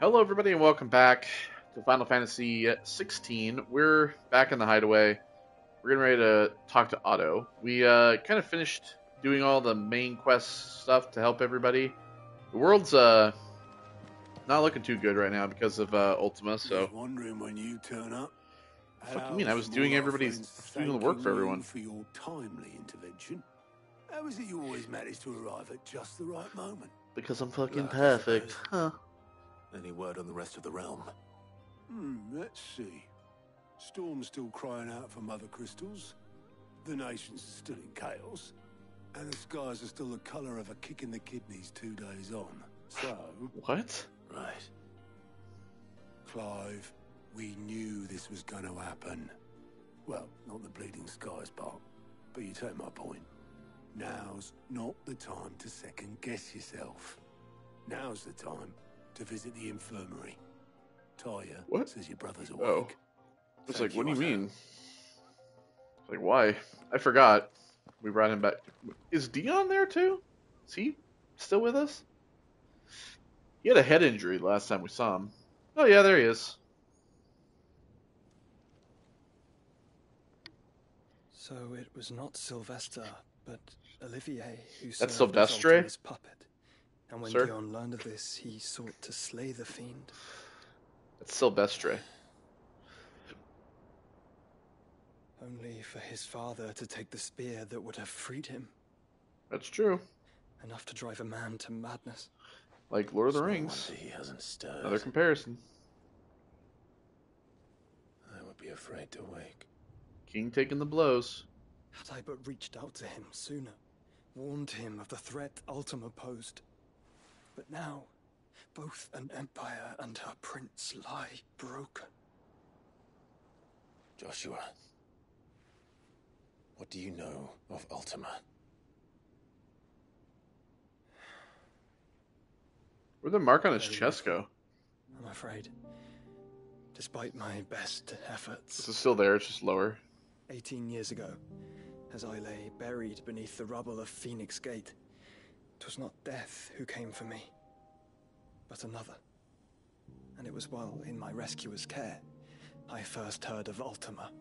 Hello, everybody, and welcome back to Final Fantasy 16. We're back in the hideaway. We're getting ready to talk to Otto. We kind of finished doing all the main quest stuff to help everybody. The world's not looking too good right now because of Ultima. So, wondering when you turn up. what the fuck you mean? I was doing doing the work for everyone. For your timely intervention. How is it you always manage to arrive at just the right moment? Because I'm fucking Luck, I perfect, suppose. huh? Any word on the rest of the realm? Let's see. Storm's still crying out for mother crystals. The nation's still in chaos. And the skies are still the colour of a kick in the kidneys 2 days on. So... What? Right. Clive, we knew this was going to happen. Well, not the bleeding skies part, but you take my point. Now's not the time to second guess yourself. Now's the time to visit the infirmary. Taya What? says your brother's awake. Oh. It's like, what do you mean? It's like, why? I forgot. We brought him back. Is Dion there too? Is he still with us? He had a head injury last time we saw him. Oh yeah, there he is. So it was not Sylvester, but Olivier who That's served as Sylvestre? Ultima's puppet. And when Sir? Dion learned of this, he sought to slay the fiend. It's Sylvestre. Only for his father to take the spear that would have freed him. That's true. Enough to drive a man to madness. Like Lord of the No Rings. wonder he hasn't stirred. Another comparison. I would be afraid to wake. King taking the blows. Had I but reached out to him sooner, warned him of the threat Ultima posed. But now, both an empire and her prince lie broken. Joshua, what do you know of Ultima? Where'd the mark on his Very chest go? I'm afraid. Despite my best efforts. This is still there, it's just lower. 18 years ago, as I lay buried beneath the rubble of Phoenix Gate, 'twas not death who came for me, but another. And it was while in my rescuer's care, I first heard of Ultima.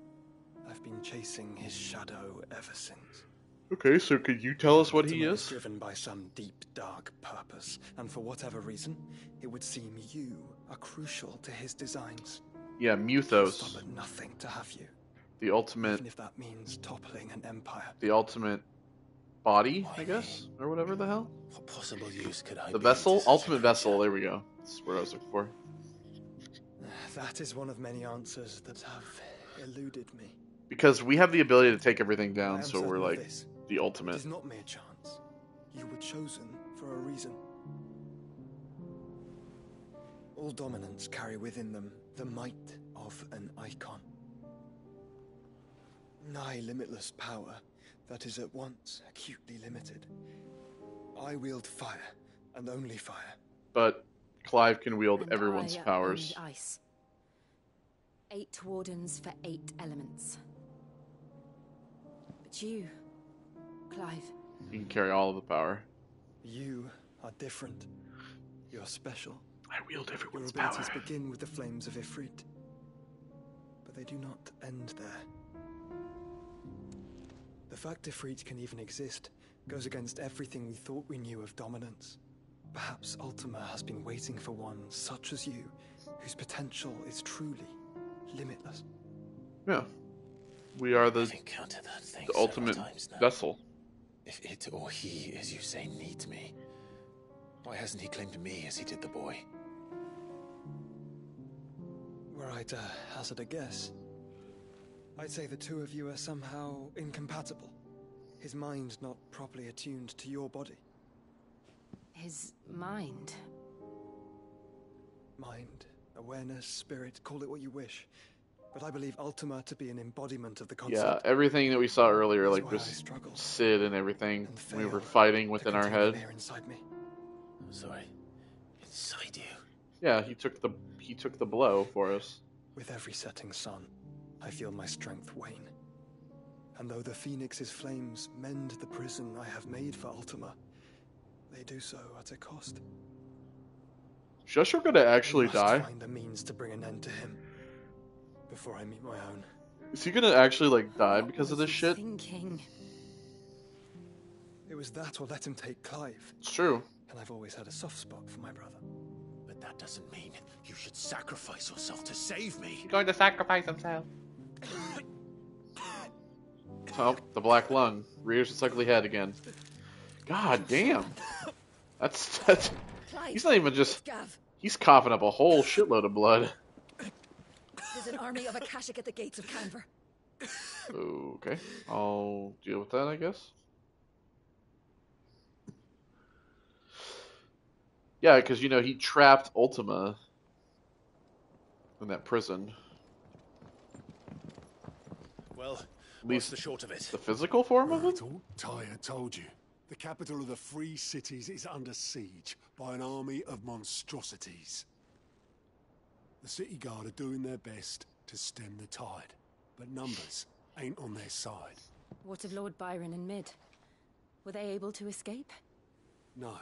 I've been chasing his shadow ever since. Okay, so could you tell us what he Ultima is? driven by some deep, dark purpose, and for whatever reason, it would seem you are crucial to his designs. Yeah, Stop Muthos. at nothing to have you. The ultimate, Even if that means toppling an empire. the ultimate body, Why I guess? Or whatever the hell? What possible use could I The be vessel? to such a Ultimate vessel, creature? there we go. That's what I was looking for. That is one of many answers that have eluded me. Because we have the ability to take everything I down, am so we're certain of like this. the It ultimate. is not mere chance. You were chosen for a reason. All dominants carry within them the might of an icon. Nigh limitless power that is at once acutely limited. I wield fire, and only fire. But Clive can wield And everyone's I, powers. only ice. 8 wardens for 8 elements. But you, Clive, He can carry all of the power. You are different. You're special. I wield Your everyone's abilities power. begin with the flames of Ifrit. But they do not end there. The fact Ifrit can even exist goes against everything we thought we knew of dominance. Perhaps Ultima has been waiting for one such as you, whose potential is truly limitless. Yeah. We are the I've encountered that thing the several ultimate times now. vessel. If it or he, as you say, needs me, why hasn't he claimed me as he did the boy? Were I to hazard a guess, I'd say the two of you are somehow incompatible. His mind not properly attuned to your body. his mind. Mind, awareness, spirit, call it what you wish. But I believe Ultima to be an embodiment of the concept. Yeah, everything that we saw earlier, That's like why with I struggled Sid and everything, and we were failed fighting to within our contain the head. fear inside me. I'm sorry. Inside you. Yeah, he took the blow for us. With every setting sun, I feel my strength wane. And though the Phoenix's flames mend the prison I have made for Ultima, they do so at a cost. Joshua gonna actually We must die? find a means to bring an end to him before I meet my own. Is he gonna actually like die What because of were this you shit? thinking? It was that or let him take Clive. It's true. And I've always had a soft spot for my brother. But that doesn't mean you should sacrifice yourself to save me. He's going to sacrifice himself. Oh, the black lung rears its ugly head again. God damn. That's Clive, he's not even just. Gav, He's coughing up a whole shitload of blood. there's an army of Akashic at the gates of Canver. Okay, I'll deal with that, I guess. Yeah, because, you know, he trapped Ultima in that prison. Well, At what's least the short of it? the physical form of it? Tyre told you. The capital of the Free Cities is under siege by an army of monstrosities. The city guard are doing their best to stem the tide, but numbers ain't on their side. What of Lord Byron and Mid? Were they able to escape? No,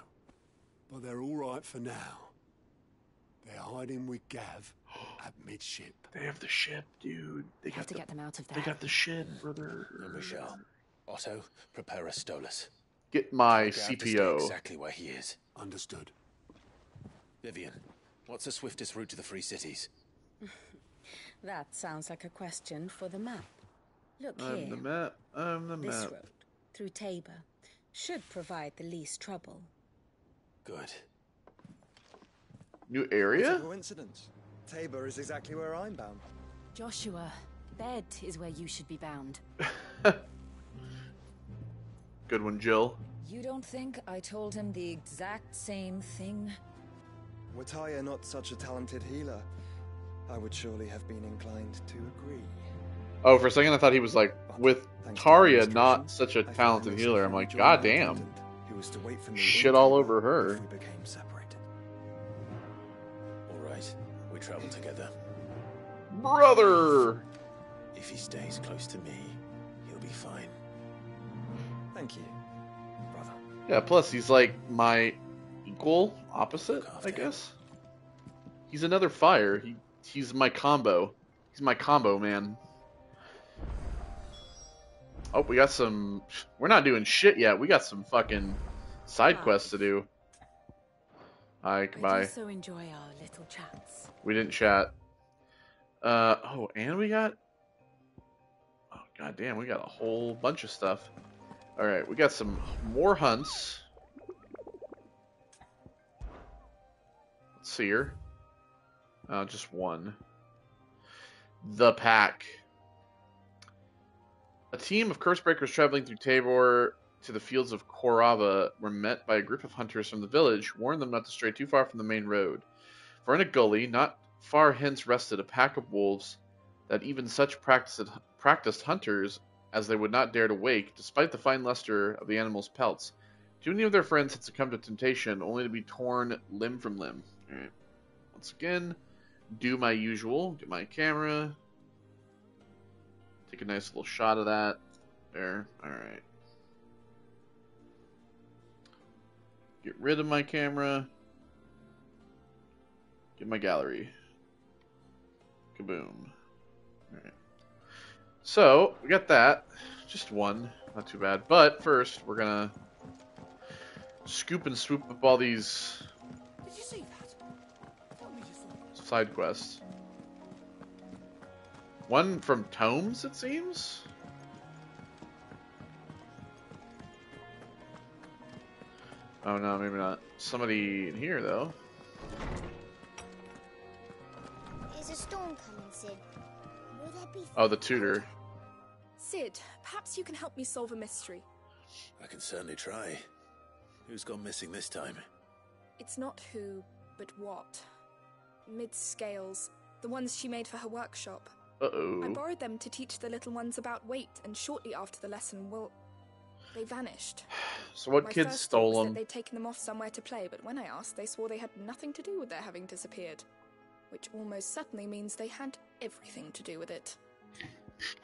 but they're all right for now. They're hiding with Gav at midship. They have the ship, dude. They Have to get them out of there. They got the ship, brother. Michelle, Otto, prepare a Stolas. Get my Gav to stay CPO. exactly where he is. Understood. Vivian, what's the swiftest route to the Free Cities? That sounds like a question for the map. Look I'm here. the map. I'm the This map. road, through Tabor, should provide the least trouble. Good. New What a area? coincidence. Tabor is exactly where I'm bound. Joshua, bed is where you should be bound. Good one, Jill. You don't think I told him the exact same thing? Were Tyre not such a talented healer, I would surely have been inclined to agree. Oh, for a second I thought he was like, with Thanks to Tarya, administration, not such a I found talented myself healer. I'm like, rejoining my goddamn. attendant, who was to wait for me Shit in all Tabor over her. if we became separated. All right, we travel together. Brother! If he stays close to me, he'll be fine. Thank you, brother. Yeah, plus he's like my equal opposite, Look after I him. guess. He's another fire. He's my combo. He's my combo, man. Oh, we got some... We're not doing shit yet. We got some fucking side quests to do. Hi, I goodbye. do so enjoy our little chats. We didn't chat. Oh, and we got... Oh, goddamn, we got a whole bunch of stuff. Alright, we got some more hunts. Let's see here. Just one. The Pack. A team of Cursebreakers traveling through Tabor to the fields of Korava were met by a group of hunters from the village, warned them not to stray too far from the main road. For in a gully, not far hence rested a pack of wolves that even such practiced hunters as they would not dare to wake, despite the fine luster of the animals' pelts. Too many of their friends had succumbed to temptation, only to be torn limb from limb. Alright. Once again, do my usual. Get my camera. Take a nice little shot of that. There. Alright. Get rid of my camera. Get my gallery. Kaboom. Alright. So, we got that. Just one. Not too bad. But first, we're gonna scoop and swoop up all these Did you see that? Tell me you saw it. side quests. One from Tomes, it seems? Oh no, maybe not. Somebody in here, though. Is a storm coming, Sid? Will there be... Oh, the tutor. Sid, perhaps you can help me solve a mystery. I can certainly try. Who's gone missing this time? It's not who, but what. Mid's scales, the ones she made for her workshop. I Uh-oh. borrowed them to teach the little ones about weight, and shortly after the lesson, well, they vanished. So what My kids first thought stole was that them? they'd taken them off somewhere to play, but when I asked, they swore they had nothing to do with their having disappeared. Which almost certainly means they had everything to do with it.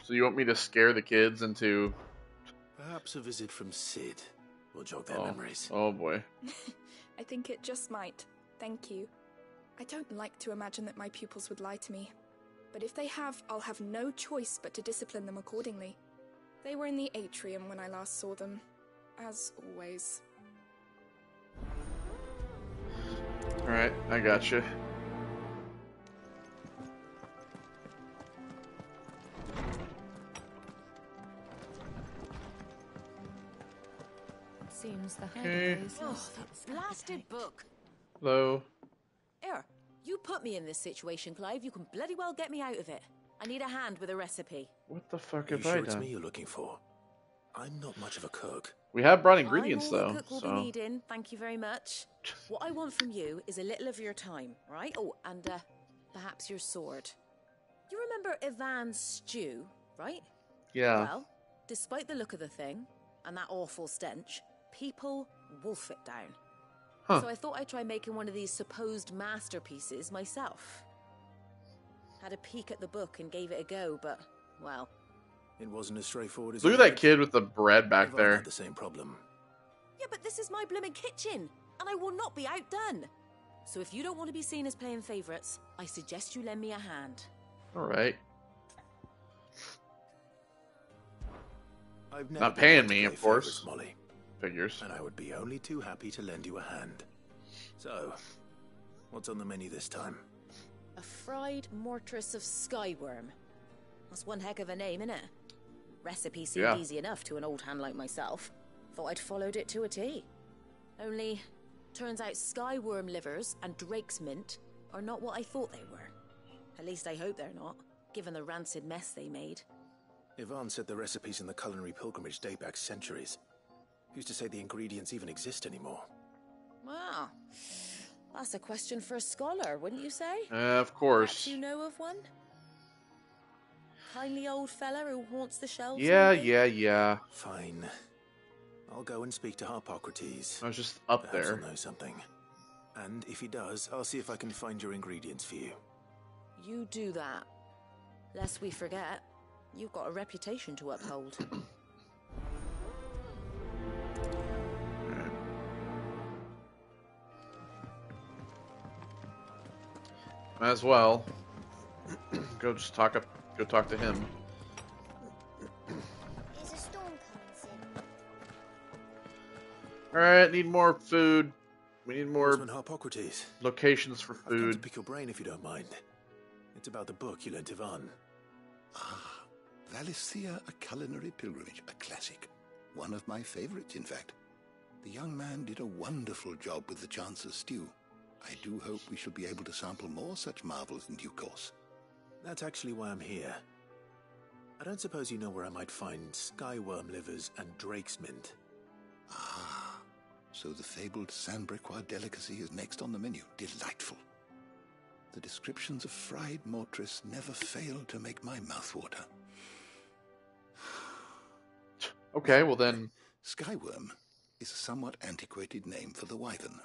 So you want me to scare the kids into... Perhaps a visit from Sid will jog their memories. Oh boy. I think it just might. Thank you. I don't like to imagine that my pupils would lie to me. But if they have, I'll have no choice but to discipline them accordingly. They were in the atrium when I last saw them, as always. Alright, I gotcha. Seems the Okay. hideaways. Oh, that blasted book. Hello. Here, you put me in this situation, Clive. You can bloody well get me out of it. I need a hand with a recipe. What the fuck Are you have I sure it's done? me you're looking for? I'm not much of a cook. We have brought ingredients I'm all though, the cook will so be needing. Thank you very much. What I want from you is a little of your time, right? Oh, and perhaps your sword. You remember Ivan's stew, right? yeah. Well, despite the look of the thing and that awful stench, people wolf it down. Huh. So I thought I'd try making one of these supposed masterpieces myself. Had a peek at the book and gave it a go, but, well... It wasn't as straightforward as Look at that kid with the bread back I've there. had the same problem. Yeah, but this is my blooming kitchen, and I will not be outdone. So if you don't want to be seen as playing favourites, I suggest you lend me a hand. Alright. I've never Not been paying one to me, play of course. favourites, Molly, Figures. and I would be only too happy to lend you a hand. So, what's on the menu this time? A fried mortress of skyworm. That's one heck of a name, innit? Recipe seemed Yeah. easy enough to an old hand like myself. Thought I'd followed it to a T. Only, turns out skyworm livers and drake's mint are not what I thought they were. At least I hope they're not, given the rancid mess they made. Ivan said the recipes in the culinary pilgrimage date back centuries. Who's to say the ingredients even exist anymore? Wow. That's a question for a scholar, wouldn't you say? Of Perhaps course. you know of one? Kindly old fella who haunts the shelves? Yeah, maybe? yeah. Fine. I'll go and speak to Harpocrates. I was just up Perhaps there. he'll know something. And if he does, I'll see if I can find your ingredients for you. You do that. Lest we forget, you've got a reputation to uphold. Might as well. Go talk to him. Is a storm coming, Sid? Alright, need more food. We need more Horseman Harpocrates. locations for I've come to food. pick your brain if you don't mind. It's about the book you lent Ivan. Ah, Valicia, a culinary pilgrimage, a classic. One of my favorites, in fact. The young man did a wonderful job with the Chance's stew. I do hope we shall be able to sample more such marvels in due course. That's actually why I'm here. I don't suppose you know where I might find skyworm livers and drake's mint. Ah, so the fabled Sandbrequois delicacy is next on the menu. Delightful. The descriptions of fried mortress never fail to make my mouth water. Okay, well then. Skyworm is a somewhat antiquated name for the wyvern,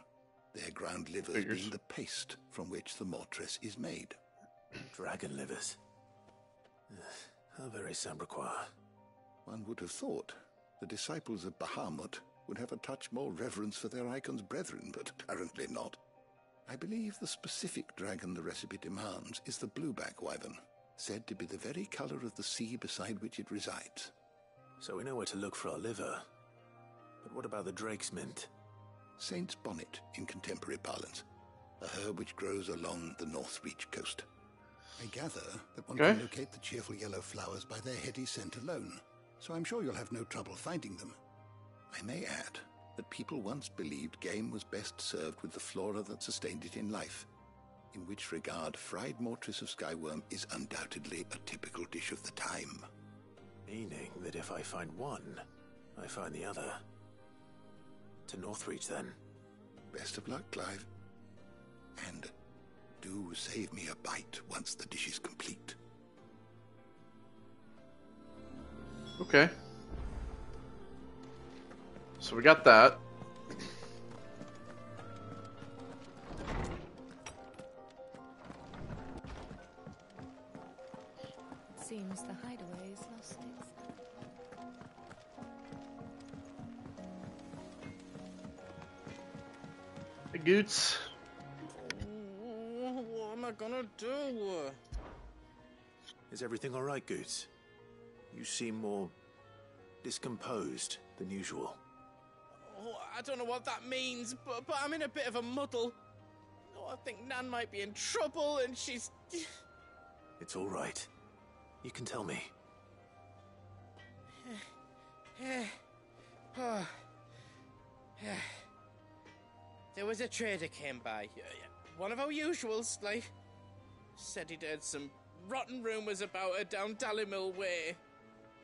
their ground livers Figures. being the paste from which the mortress is made. Dragon livers. How very Sandbrequois. One would have thought the disciples of Bahamut would have a touch more reverence for their icon's brethren, but apparently not. I believe the specific dragon the recipe demands is the blueback wyvern, said to be the very color of the sea beside which it resides. So we know where to look for our liver. But what about the drake's mint? Saint's bonnet in contemporary parlance, a herb which grows along the North Reach coast. I gather that one Okay. can locate the cheerful yellow flowers by their heady scent alone, so I'm sure you'll have no trouble finding them. I may add that people once believed game was best served with the flora that sustained it in life, in which regard fried mortress of skyworm is undoubtedly a typical dish of the time. Meaning that if I find one, I find the other. To Northreach, then. Best of luck, Clive. And do save me a bite once the dish is complete. Okay. So we got that. It seems the hideaway is lost its... Hey, Goots. do. Is everything all right, Goots? You seem more discomposed than usual. Oh, I don't know what that means, but I'm in a bit of a muddle. Oh, I think Nan might be in trouble, and she's... It's all right. You can tell me. There was a trader came by. One of our usuals, like. Said he'd heard some rotten rumours about her down Dallimil Way.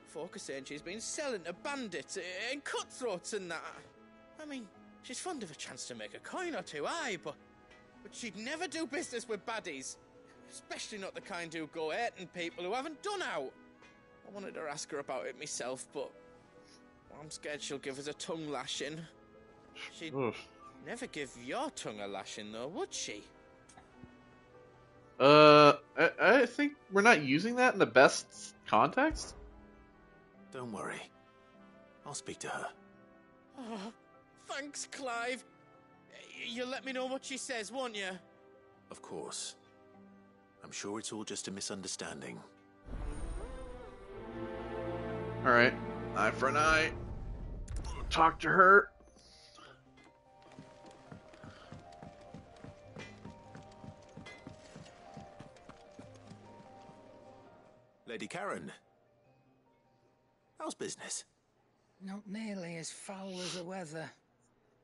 Folk are saying she's been selling to bandits and cutthroats and that. I mean, she's fond of a chance to make a coin or two, aye, but she'd never do business with baddies. Especially not the kind who go hurting people who haven't done out. I wanted to ask her about it myself, but I'm scared she'll give us a tongue lashing. She'd never give your tongue a lashing, though, would she? I think we're not using that in the best context. Don't worry. I'll speak to her. Oh, thanks, Clive. You'll let me know what she says, won't you? Of course. I'm sure it's all just a misunderstanding. Alright. Eye for an eye. Talk to her. Lady Karen. How's business? Not nearly as foul as the weather.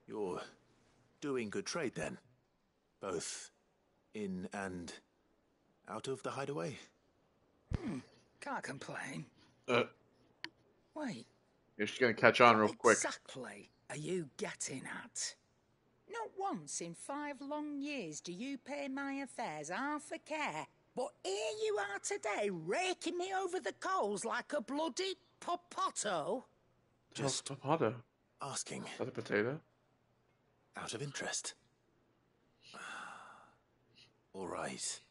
You're doing good trade then? Both in and out of the hideaway? Can't complain. Wait. You're just gonna catch on real quick. Exactly are you getting at? Not once in 5 long years do you pay my affairs half a care. But here you are today, raking me over the coals like a bloody potato. Just potato. Asking. Is that a potato? Out of interest. All right.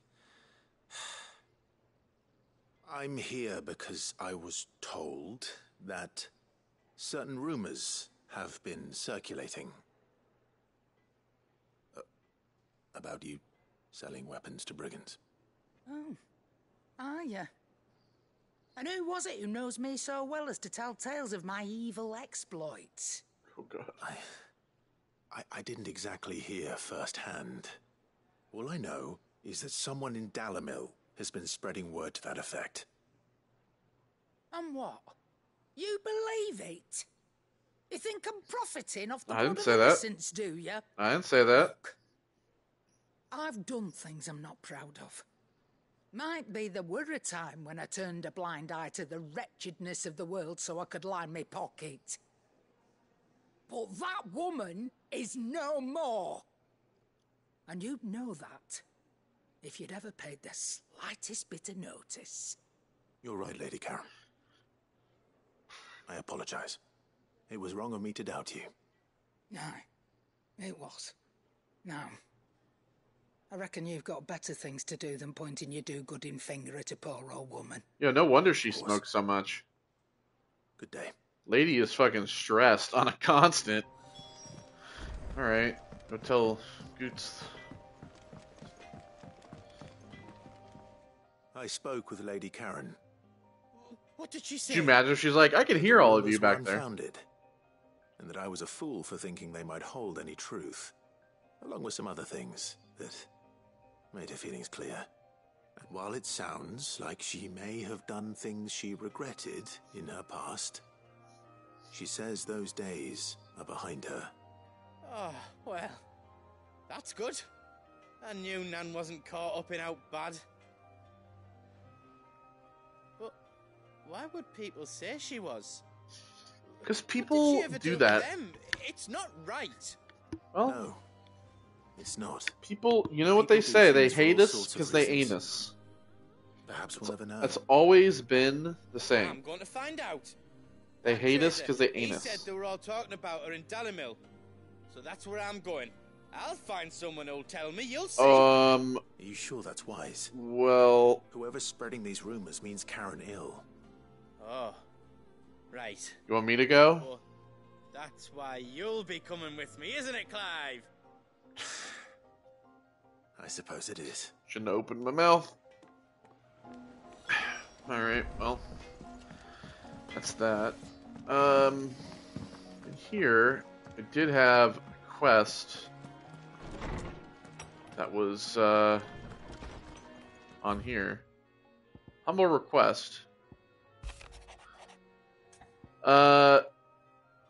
I'm here because I was told that certain rumors have been circulating about you selling weapons to brigands. Oh, are you? And who was it who knows me so well as to tell tales of my evil exploits? Oh, God. I didn't exactly hear firsthand. All I know is that someone in Dallimil has been spreading word to that effect. And what? You believe it? You think I'm profiting off the I didn't blood say of that. innocence, do you? I didn't say that. Look, I've done things I'm not proud of. Might be there were a time when I turned a blind eye to the wretchedness of the world so I could line my pocket. But that woman is no more. And you'd know that if you'd ever paid the slightest bit of notice. You're right, Lady Karen. I apologize. It was wrong of me to doubt you. No, it was. Now, I reckon you've got better things to do than pointing your do-gooding finger at a poor old woman. Yeah, no wonder she smokes so much. Good day. Lady is fucking stressed on a constant. Alright, go tell Goots. I spoke with Lady Karen. What did she say? Could you imagine if she's like, I can hear all of you back there. Unfounded, and that I was a fool for thinking they might hold any truth, along with some other things that made her feelings clear. And while it sounds like she may have done things she regretted in her past, she says those days are behind her. Oh, well, that's good. I knew Nan wasn't caught up in out bad. But why would people say she was? Because people do that. It's not right. Well, no, it's not. People, you know what they say, they hate us because they ain't us. Perhaps we'll never know. That's always been the same. I'm going to find out. They hate us because they ain't He us. said they were all talking about her in Dallimil. So that's where I'm going. I'll find someone who'll tell me, you'll see. Are you sure that's wise? Well... Whoever's spreading these rumors means Karen ill. Oh, right. You want me to go? Well, that's why you'll be coming with me, isn't it, Clive? I suppose it is. Shouldn't have opened my mouth. Alright, well. That's that. In here, it did have a quest that was on here. Humble request.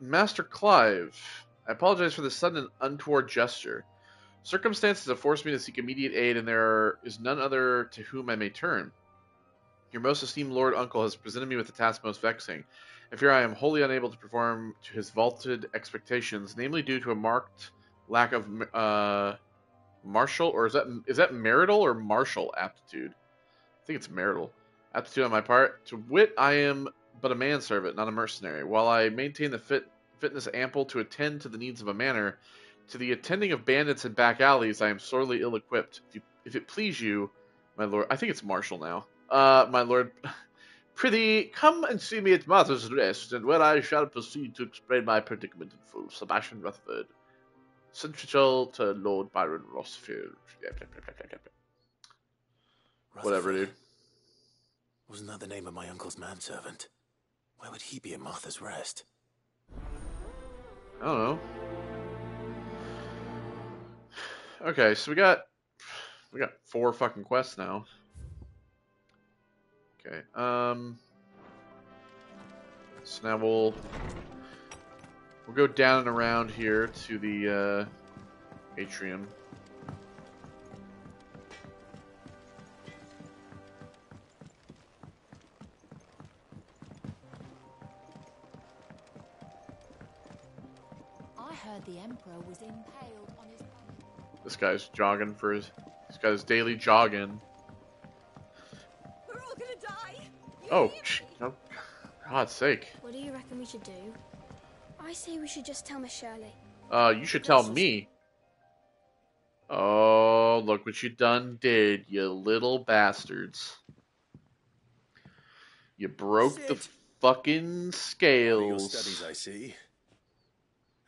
Master Clive, I apologize for the sudden and untoward gesture. Circumstances have forced me to seek immediate aid, and there is none other to whom I may turn. Your most esteemed Lord Uncle has presented me with the task most vexing. I fear I am wholly unable to perform to his vaulted expectations, namely due to a marked lack of martial, or is that marital or martial aptitude? I think it's marital aptitude on my part. To wit, I am but a manservant, not a mercenary. While I maintain the fitness ample to attend to the needs of a manor, to the attending of bandits and back alleys, I am sorely ill-equipped. If it please you, my lord, I think it's martial now. My lord, prithee, come and see me at Martha's Rest, and where I shall proceed to explain my predicament in full. Sebastian Rutherford, Central to Lord Byron Rossfield. Whatever, dude. Wasn't that the name of my uncle's manservant? Why would he be at Martha's Rest? I don't know. Okay, so we got 4 fucking quests now. Okay, so now we'll go down and around here to the atrium. I heard the Emperor was impaled on his... This guy's jogging for his... He's got his daily jogging. We're all gonna die! Oh, God's sake. What do you reckon we should do? I say we should just tell Miss Shirley. You should tell me. Oh, look what you done did, you little bastards. You broke the fucking scales. Your studies, I see.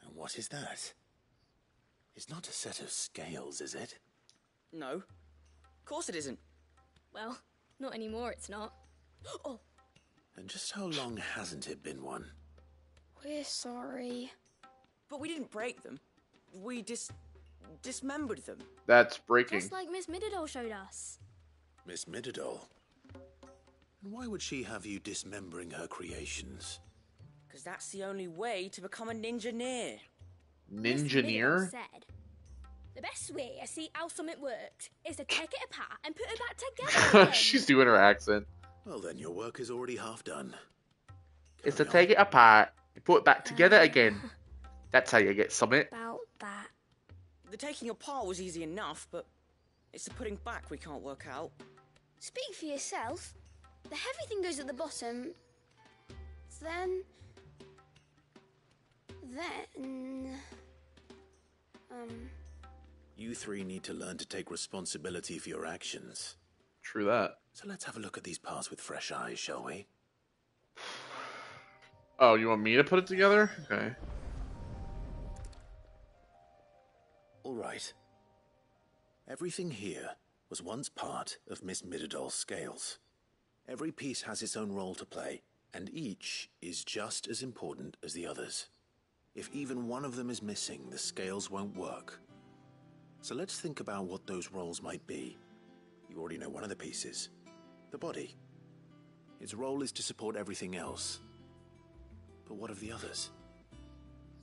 And what is that? It's not a set of scales, is it? No. Of course it isn't. Well, not anymore, it's not. Oh! And just how long hasn't it been one? We're sorry. But we didn't break them. We dismembered them. That's breaking. Just like Miss Mididol showed us. Miss Mididol? And why would she have you dismembering her creations? Because that's the only way to become a ninja-neer. Ninja-neer? Said, the best way I see how something works is to take it apart and put it back together again. She's doing her accent. Well, then your work is already half done. It's to take it apart and put it back together again. That's how you get something. About that. The taking apart was easy enough, but it's the putting back we can't work out. Speak for yourself. The heavy thing goes at the bottom. Then... You three need to learn to take responsibility for your actions. True that. So let's have a look at these parts with fresh eyes, shall we? Oh, you want me to put it together? Okay. All right. Everything here was once part of Miss Mididol's scales. Every piece has its own role to play, and each is just as important as the others. If even one of them is missing, the scales won't work. So let's think about what those roles might be. You already know one of the pieces. The body. Its role is to support everything else. But what of the others?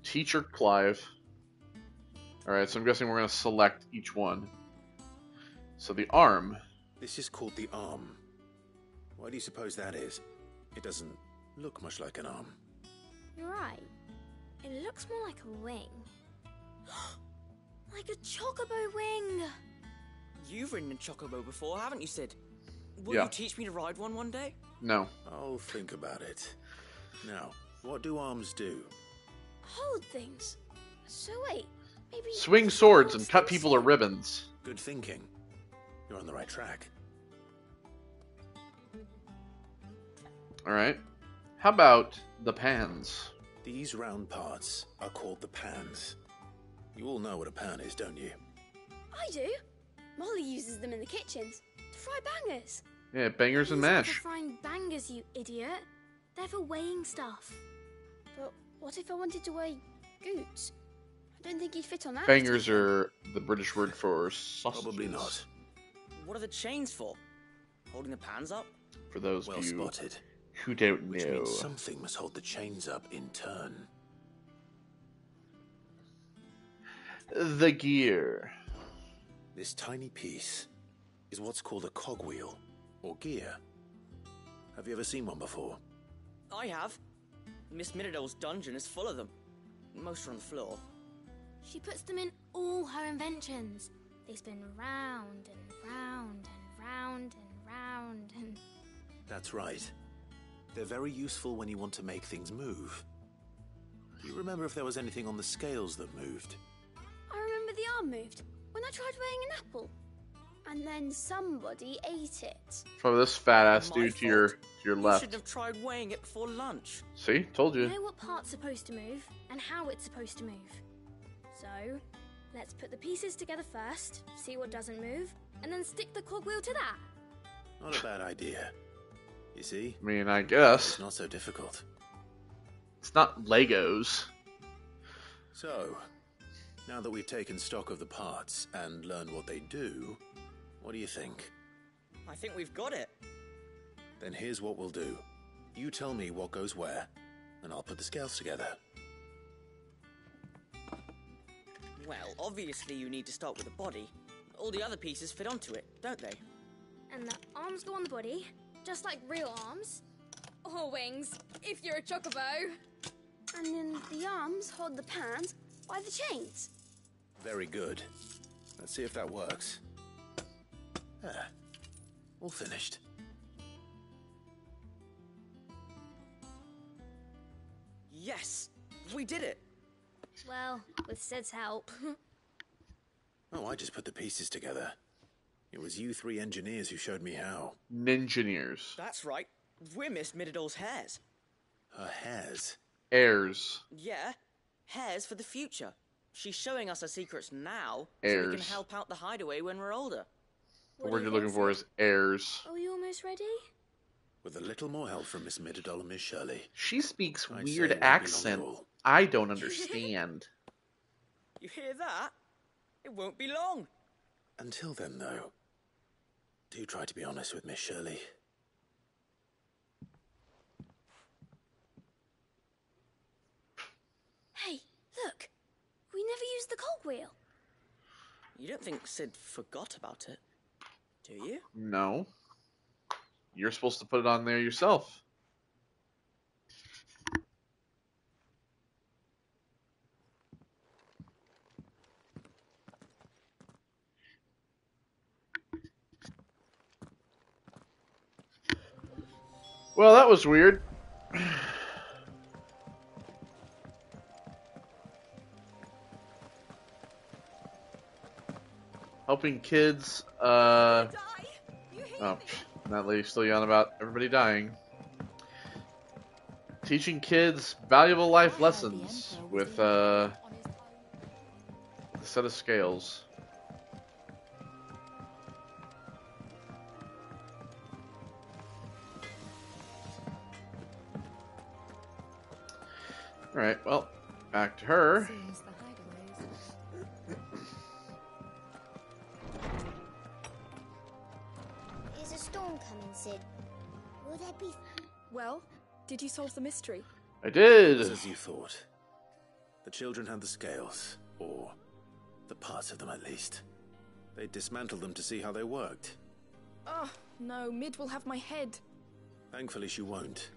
Teacher Clive. Alright, so I'm guessing we're going to select each one. So the arm. This is called the arm. Why do you suppose that is? It doesn't look much like an arm. You're right. It looks more like a wing. Like a chocobo wing! You've ridden a chocobo before, haven't you, Sid? Will Yeah. you teach me to ride one day? No. I'll think about it. Now, what do arms do? Hold things. So wait, maybe... Swing swords and cut people to ribbons. Good thinking. You're on the right track. Alright. How about the pans? These round parts are called the pans. You all know what a pan is, don't you? I do. Molly uses them in the kitchens to fry bangers. Yeah, bangers and These aren't mash. for frying bangers, you idiot. They're for weighing stuff. But what if I wanted to weigh goods? I don't think he'd fit on that. Bangers are the British word for sausages. Probably not. What are the chains for? Holding the pans up? For those Well of you spotted. who don't Which know. means something must hold the chains up in turn. The gear. This tiny piece is what's called a cogwheel, or gear. Have you ever seen one before? I have. Miss Minadol's dungeon is full of them. Most are on the floor. She puts them in all her inventions. They spin round and round and round and round and... That's right. They're very useful when you want to make things move. Do you remember if there was anything on the scales that moved? I remember the arm moved when I tried weighing an apple. And then somebody ate it. From this fat ass My dude to your fault. your You left. should have tried weighing it before lunch. See? Told you. Know what part's supposed to move and how it's supposed to move. So, let's put the pieces together first, see what doesn't move, and then stick the cogwheel to that. Not a bad idea. You see? I mean, I guess. It's not so difficult. It's not Legos. So, now that we've taken stock of the parts and learned what they do, what do you think? I think we've got it. Then here's what we'll do. You tell me what goes where, and I'll put the scales together. Well, obviously you need to start with the body. All the other pieces fit onto it, don't they? And the arms go on the body, just like real arms. Or wings, if you're a chocobo. And then the arms hold the pans by the chains. Very good. Let's see if that works. Ah, all finished. Yes! We did it! Well, with Sid's help. Oh, I just put the pieces together. It was you three engineers who showed me how. Ninjineers. That's right. We're Miss Minadol's hairs. Her hairs. Heirs. Yeah, hairs for the future. She's showing us her secrets now, so we Heirs. can help out the hideaway when we're older. The word you're looking for is heirs. Are we almost ready? With a little more help from Miss Minadol and Miss Shirley. She speaks I'd say weird it won't be long at accent. all. I don't understand. You hear that? It won't be long. Until then, though, do try to be honest with Miss Shirley. Hey, look. We never used the cogwheel. You don't think Sid forgot about it, do you? No. You're supposed to put it on there yourself. Well, that was weird. Helping kids, oh, that lady's still yelling about everybody dying. Teaching kids valuable life lessons with a set of scales. Alright, well, back to her. Is a storm coming, Sid? Will there be... Well, did you solve the mystery? I did! As you thought. The children had the scales, or the parts of them at least. They dismantled them to see how they worked. Oh, no, Mid will have my head. Thankfully she won't.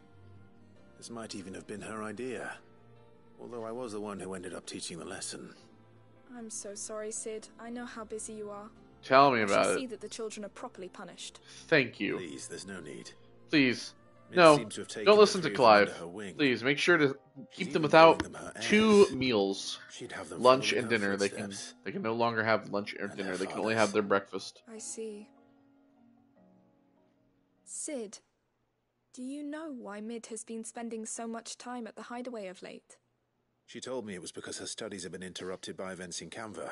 This might even have been her idea. Although I was the one who ended up teaching the lesson. I'm so sorry, Sid. I know how busy you are. Tell me I about should see it. that the children are properly punished. Thank you. Please, there's no need. Please. It No, seems to have taken don't the listen to three of them Clive. under her wing. Please, make sure to keep them even without calling them her 2 heirs. meals. She'd have them Lunch following and her dinner. They footsteps. can no longer have lunch or And dinner. their They can only fathers. have their breakfast. I see. Sid, do you know why Mid has been spending so much time at the hideaway of late? She told me it was because her studies have been interrupted by events in Canva.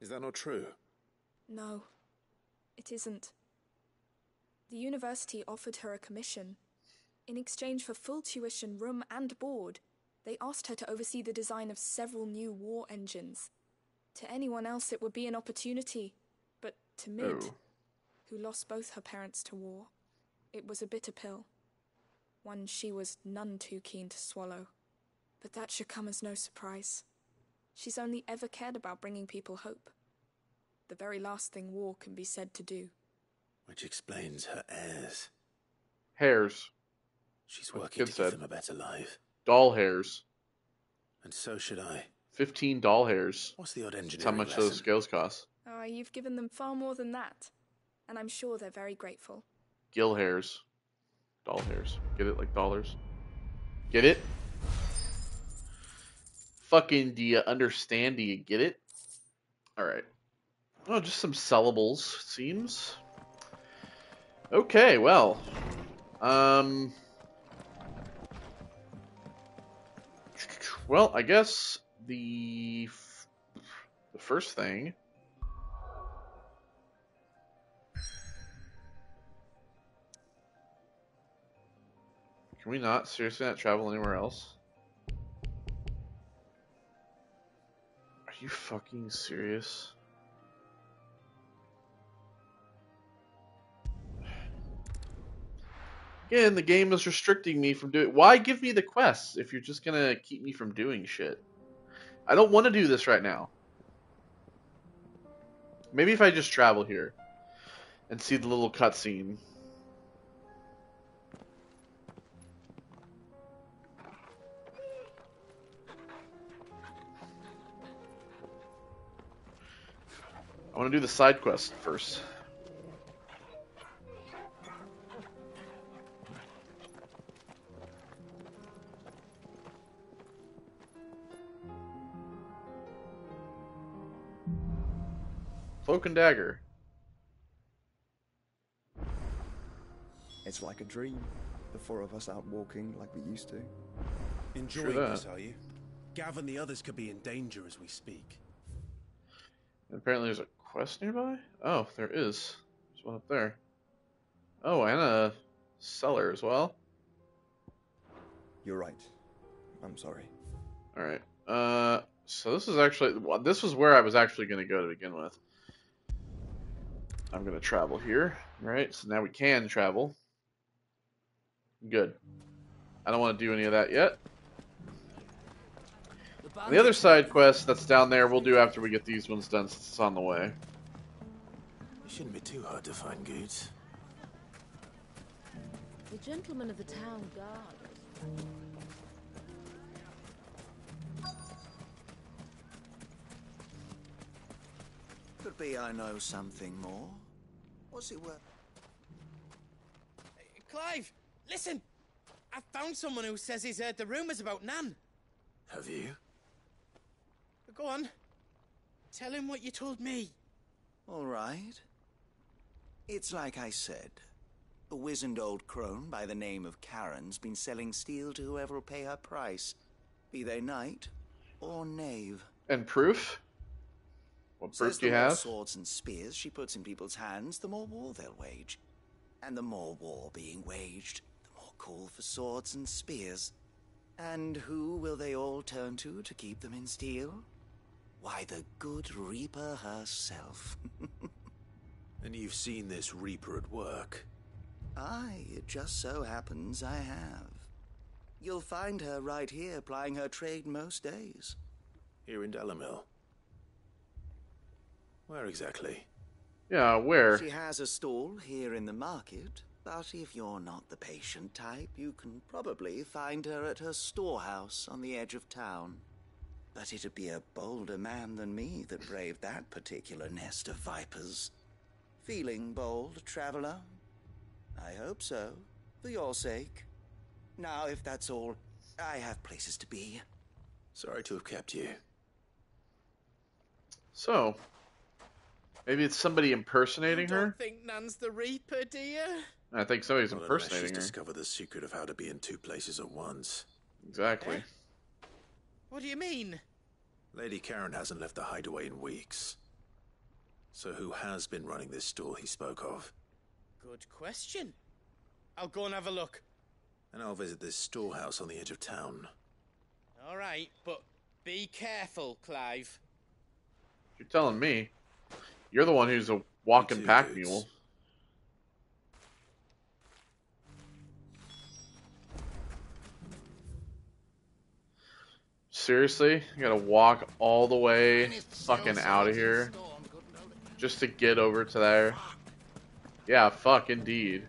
Is that not true? No, it isn't. The university offered her a commission. In exchange for full tuition, room and board, they asked her to oversee the design of several new war engines. To anyone else it would be an opportunity, but to Mid, who lost both her parents to war, it was a bitter pill. One she was none too keen to swallow. But that should come as no surprise. She's only ever cared about bringing people hope. The very last thing war can be said to do. Which explains her heirs. Hairs. She's working to give them a better life. Doll hairs. And so should I. 15 doll hairs. What's the odd engineering That's how much lesson? those scales cost. Oh, you've given them far more than that. And I'm sure they're very grateful. Gill hairs. Doll hairs. Get it? Like dollars. Get it? Fucking, do you understand? Do you get it? Alright. Oh, just some sellables, it seems. Okay, well. Well, I guess the first thing. Can we not seriously not travel anywhere else? Are you fucking serious? Again, the game is restricting me from doing... Why give me the quests if you're just gonna keep me from doing shit? I don't want to do this right now. Maybe if I just travel here and see the little cutscene. I want to do the side quest first. Cloak and dagger. It's like a dream. The four of us out walking like we used to. Enjoying this, are you? Gav and the others could be in danger as we speak. And apparently there's a quest nearby? Oh, there is. There's one up there. Oh, and a cellar as well. You're right. I'm sorry. Alright. So this is actually... This was where I was actually going to go to begin with. I'm going to travel here. Right, so now we can travel. Good. I don't want to do any of that yet. The other side quest that's down there we'll do after we get these ones done since it's on the way. It shouldn't be too hard to find goods. The gentleman of the town guard. Could be I know something more. What's it worth? Clive, listen! I've found someone who says he's heard the rumours about Nan. Have you? Go on. Tell him what you told me. All right. It's like I said. A wizened old crone by the name of Karen's been selling steel to whoever will pay her price, be they knight or knave. And proof? What proof do you have? The more swords and spears she puts in people's hands, the more war they'll wage. And the more war being waged, the more call for swords and spears. And who will they all turn to keep them in steel? Why, the good Reaper herself. And you've seen this Reaper at work? Aye, it just so happens I have. You'll find her right here plying her trade most days. Here in Delamil? Where exactly? Yeah, where? She has a stall here in the market, but if you're not the patient type, you can probably find her at her storehouse on the edge of town. But it'd be a bolder man than me that braved that particular nest of vipers. Feeling bold, traveler? I hope so, for your sake. Now, if that's all, I have places to be. Sorry to have kept you. So, maybe it's somebody impersonating her? You don't think Nan's the Reaper, do you? I think somebody's Not impersonating unless her. she's discovered the secret of how to be in two places at once. Exactly. What do you mean? Lady Karen hasn't left the hideaway in weeks. So who has been running this store he spoke of? Good question. I'll go and have a look. And I'll visit this storehouse on the edge of town. All right, but be careful, Clive. You're telling me. You're the one who's a walking pack mule. Seriously? You gotta walk all the way fucking out of here just to get over to there? Yeah, fuck, indeed.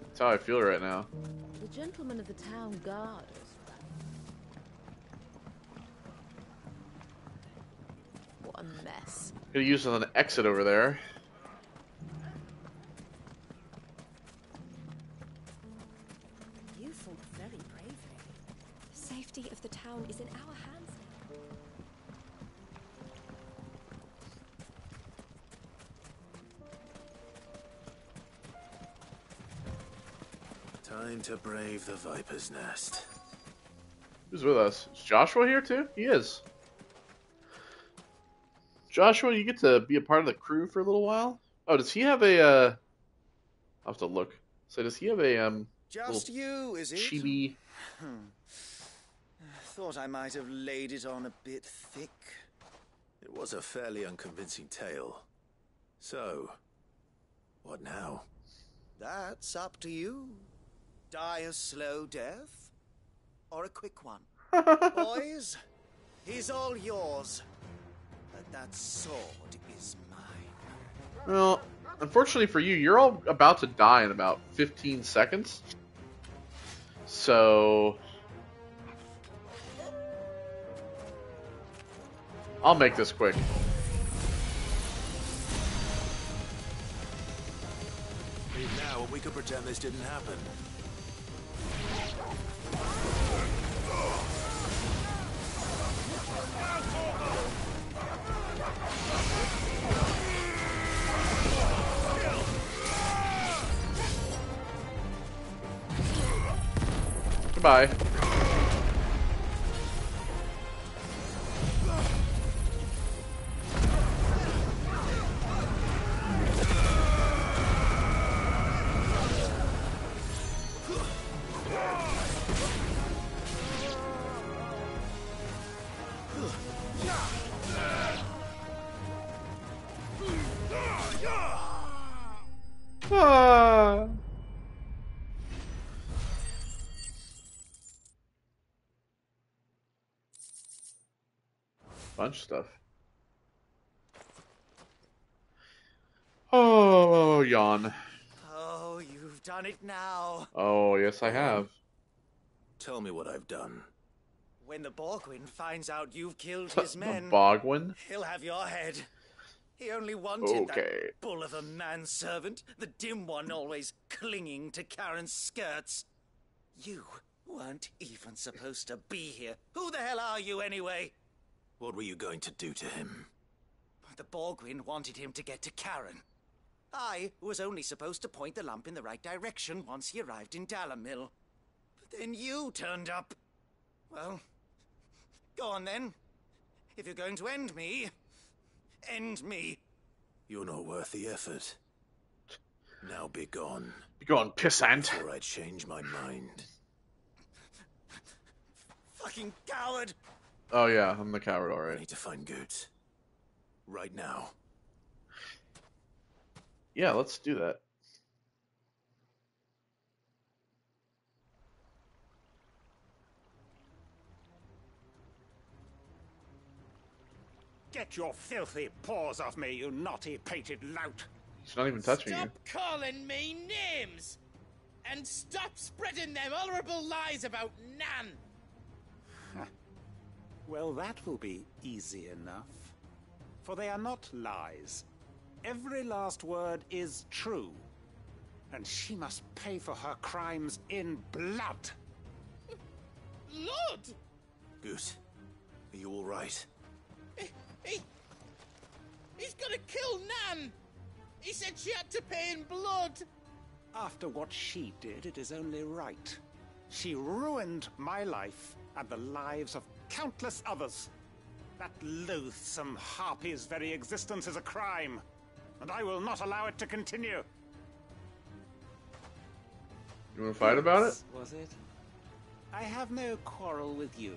That's how I feel right now. The gentleman of the town guard. What a mess. Could use an exit over there. You fought very bravely. The safety of the town is in our hands now. Time to brave the Viper's Nest. Who's with us? Is Joshua here too? He is. Joshua, you get to be a part of the crew for a little while? Oh, does he have a, I'll have to look. So does he have a, Just you, is it? chibi? Thought I might have laid it on a bit thick. It was a fairly unconvincing tale. So, what now? That's up to you. Die a slow death, or a quick one. Boys, he's all yours. But that sword is mine. Well, unfortunately for you, you're all about to die in about 15 seconds. So I'll make this quick. Leave now, and we could pretend this didn't happen. Goodbye. Ah. Bunch of stuff. Oh, yawn. Oh, you've done it now. Oh, yes, I have. Tell me what I've done. When the Borgwin finds out you've killed his men, The Bogwin? he'll have your head. He only wanted Okay. that bull of a manservant, the dim one always clinging to Karen's skirts. You weren't even supposed to be here. Who the hell are you anyway? What were you going to do to him? The Borgwin wanted him to get to Karen. I was only supposed to point the lamp in the right direction once he arrived in Dalamil. But then you turned up. Well, go on then. If you're going to end me, end me. You're not worth the effort. Now be gone. Be gone, pissant. Before I change my mind. Fucking coward! Oh yeah, I'm the coward, I alright. need to find Goot. Right now. Yeah, let's do that. Get your filthy paws off me, you naughty-pated lout! He's not even touching Stop calling me names! And stop spreading them horrible lies about Nan! Well, that will be easy enough. For they are not lies. Every last word is true. And she must pay for her crimes in blood. Lord! Goot, are you all right? He's gonna kill Nan! He said she had to pay in blood! After what she did, it is only right. She ruined my life and the lives of countless others. That loathsome harpy's very existence is a crime, and I will not allow it to continue. You want to fight about it? Was it? I have no quarrel with you.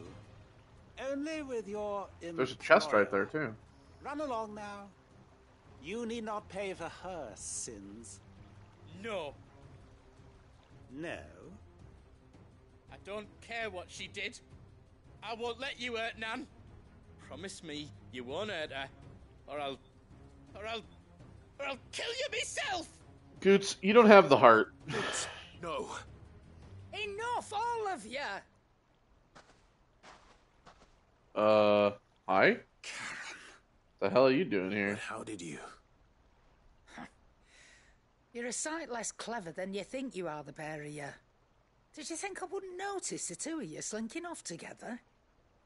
Only with your There's a chest right there, too. Run along now. You need not pay for her sins. No. No? I don't care what she did. I won't let you hurt Nan. Promise me you won't hurt her, or I'll kill you myself. Goots, you don't have the heart. Goots, no. Enough, all of you. Hi? Karen. The hell are you doing here? But how did you? You're a sight less clever than you think you are, the pair of you. Did you think I wouldn't notice the two of you slinking off together?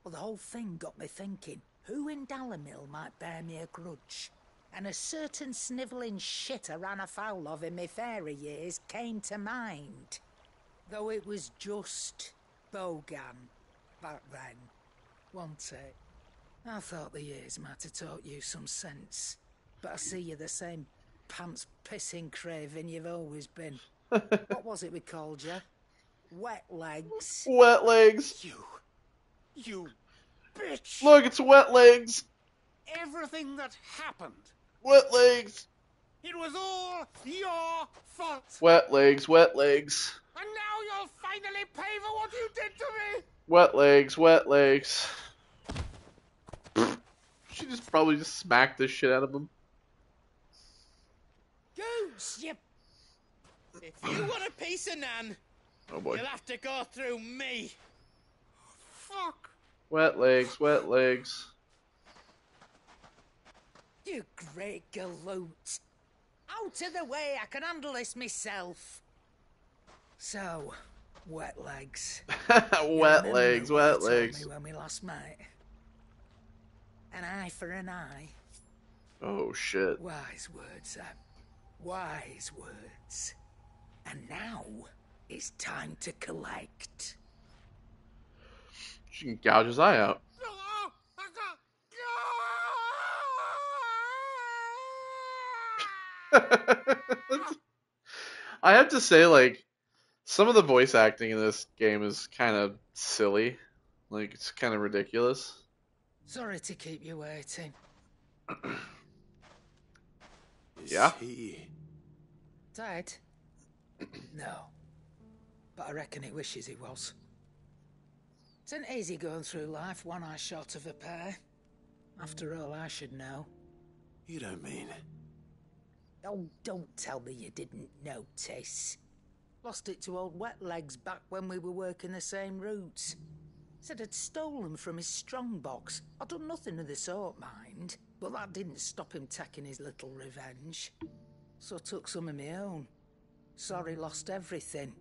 Well, the whole thing got me thinking, who in Dalimil might bear me a grudge? And a certain snivelling shit I ran afoul of in my fairy years came to mind. Though it was just Bogan back then, wasn't it? I thought the years might have taught you some sense, but I see you're the same pants-pissing craven you've always been. What was it we called you? Wet legs. Wet legs. You bitch! Look, it's wet legs. Everything that happened. Wet legs. It was all your fault. Wet legs, wet legs. And now you'll finally pay for what you did to me. Wet legs, wet legs. She just probably just smacked the shit out of him. Goose, you... If you want a piece of Nan, oh boy, you'll have to go through me. Fuck. Wet legs, wet legs. You great galoot. Out of the way, I can handle this myself. So, wet legs. Wet legs, wet legs. Me when we last met. An eye for an eye. Oh shit. Wise words, Sam. Wise words. And now, it's time to collect. She can gouge his eye out. I have to say, like, some of the voice acting in this game is kind of silly. Like, it's kind of ridiculous. Sorry to keep you waiting. Yeah? Dead? No. But I reckon he wishes he was. It isn't easy going through life one eye short of a pair. After all, I should know. You don't mean... Oh, don't tell me you didn't notice. Lost it to old Wet Legs back when we were working the same routes. Said I'd stolen from his strongbox. I'd done nothing of the sort, mind. But that didn't stop him taking his little revenge. So I took some of my own. Sorry, lost everything.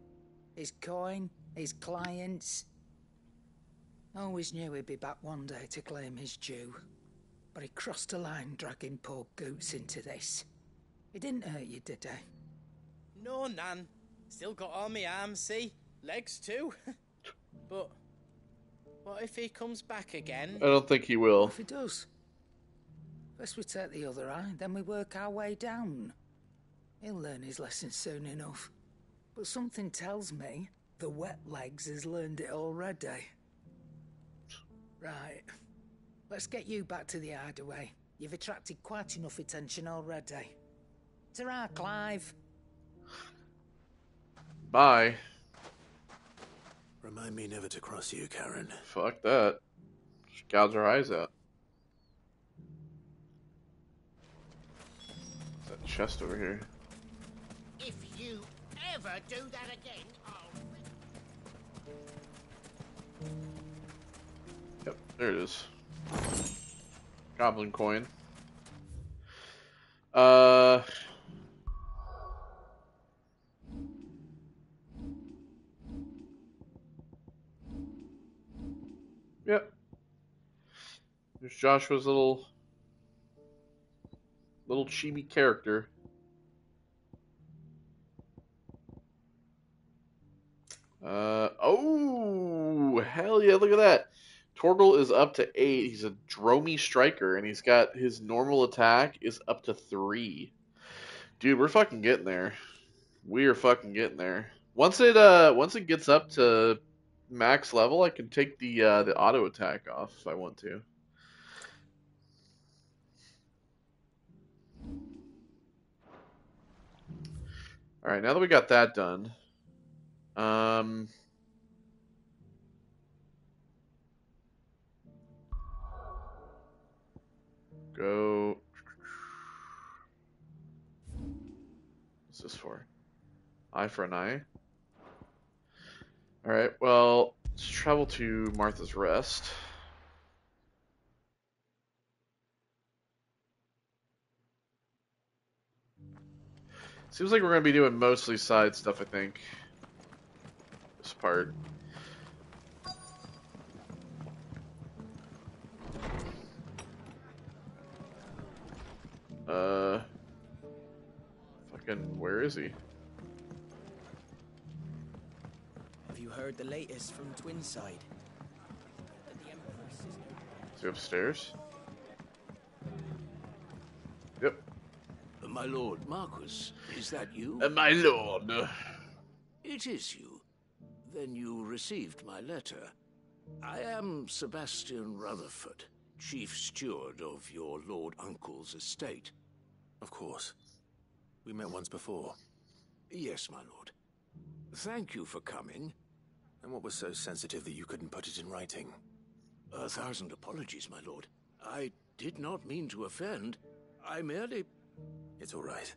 His coin, his clients. Always knew he'd be back one day to claim his due. But he crossed a line dragging poor Goots into this. He didn't hurt you, did he? No, Nan. Still got all my arms, see? Legs too. But what if he comes back again? I don't think he will. If he does. First we take the other eye, then we work our way down. He'll learn his lesson soon enough. But something tells me the Wet Legs has learned it already. Right. Let's get you back to the hideaway. You've attracted quite enough attention already. Ta-ra, Clive. Bye. Remind me never to cross you, Karen. Fuck that. She gouge her eyes out. What's that chest over here? If you ever do that again, I'll... Yep, there it is. Goblin coin. Yep. There's Joshua's little chibi character. Oh, hell yeah, look at that. Torgal is up to 8. He's a Dromy striker, and he's got his normal attack is up to 3. Dude, we're fucking getting there. We are fucking getting there. Once it gets up to max level, I can take the auto attack off if I want to. All right, now that we got that done, go. What's this for? Eye for an eye. All right. Well, let's travel to Martha's Rest. Seems like we're gonna be doing mostly side stuff, I think. This part. Fucking, where is he? Have you heard the latest from Twinside? Is he upstairs? Yep. My lord Marquis, is that you? My lord. It is you. Then you received my letter. I am Sebastian Rutherford, chief steward of your lord uncle's estate. Of course. We met once before. Yes, my lord. Thank you for coming. And what was so sensitive that you couldn't put it in writing? 1,000 apologies, my lord. I did not mean to offend. I merely... It's all right.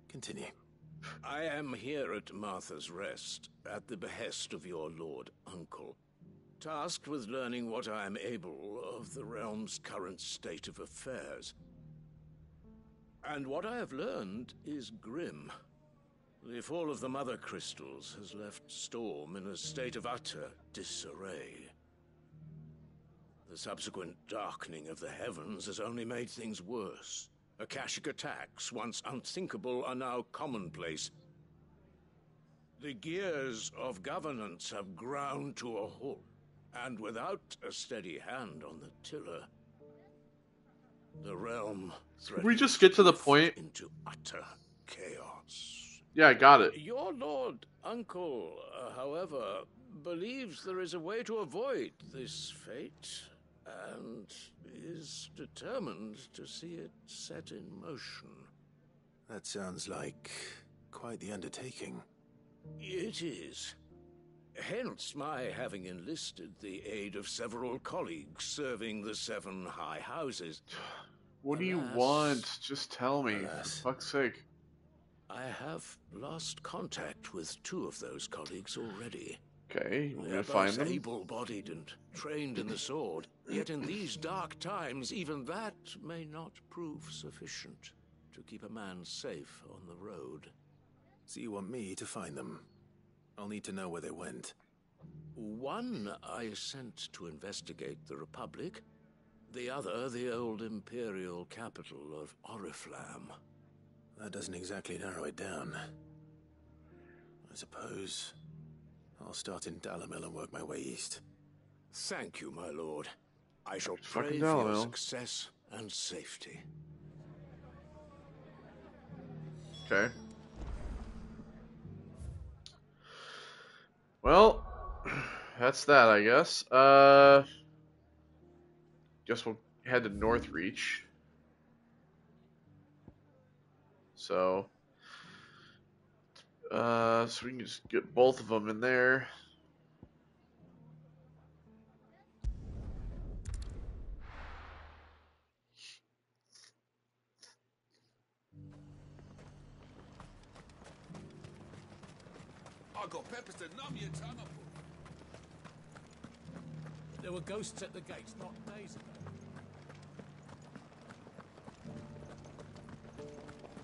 Continue. I am here at Martha's Rest, at the behest of your lord uncle, tasked with learning what I am able of the realm's current state of affairs. And what I have learned is grim. The fall of the Mother Crystals has left Storm in a state of utter disarray. The subsequent darkening of the heavens has only made things worse. Akashic attacks, once unthinkable, are now commonplace. The gears of governance have ground to a halt, and without a steady hand on the tiller, the realm Can we just get to the point? Into utter chaos. Yeah, I got it. Your lord uncle, however, believes there is a way to avoid this fate, and is determined to see it set in motion. That sounds like quite the undertaking. It is. Hence my having enlisted the aid of several colleagues serving the 7 high houses. What do you want? Just tell me, for fuck's sake. I have lost contact with 2 of those colleagues already. Okay, we're They gonna are find both them. able-bodied and trained in the sword, yet in these dark times, even that may not prove sufficient to keep a man safe on the road. So you want me to find them? I'll need to know where they went. One I sent to investigate the Republic, the other the old Imperial capital of Oriflamme. That doesn't exactly narrow it down. I suppose I'll start in Dalimil and work my way east. Thank you, my lord. I shall Fucking pray for your Dalimil. success and safety. Okay. Well, that's that, I guess. Guess we'll head to Northreach. So we can just get both of them in there. I got peppers to numb your tongue up. There were ghosts at the gates not days ago.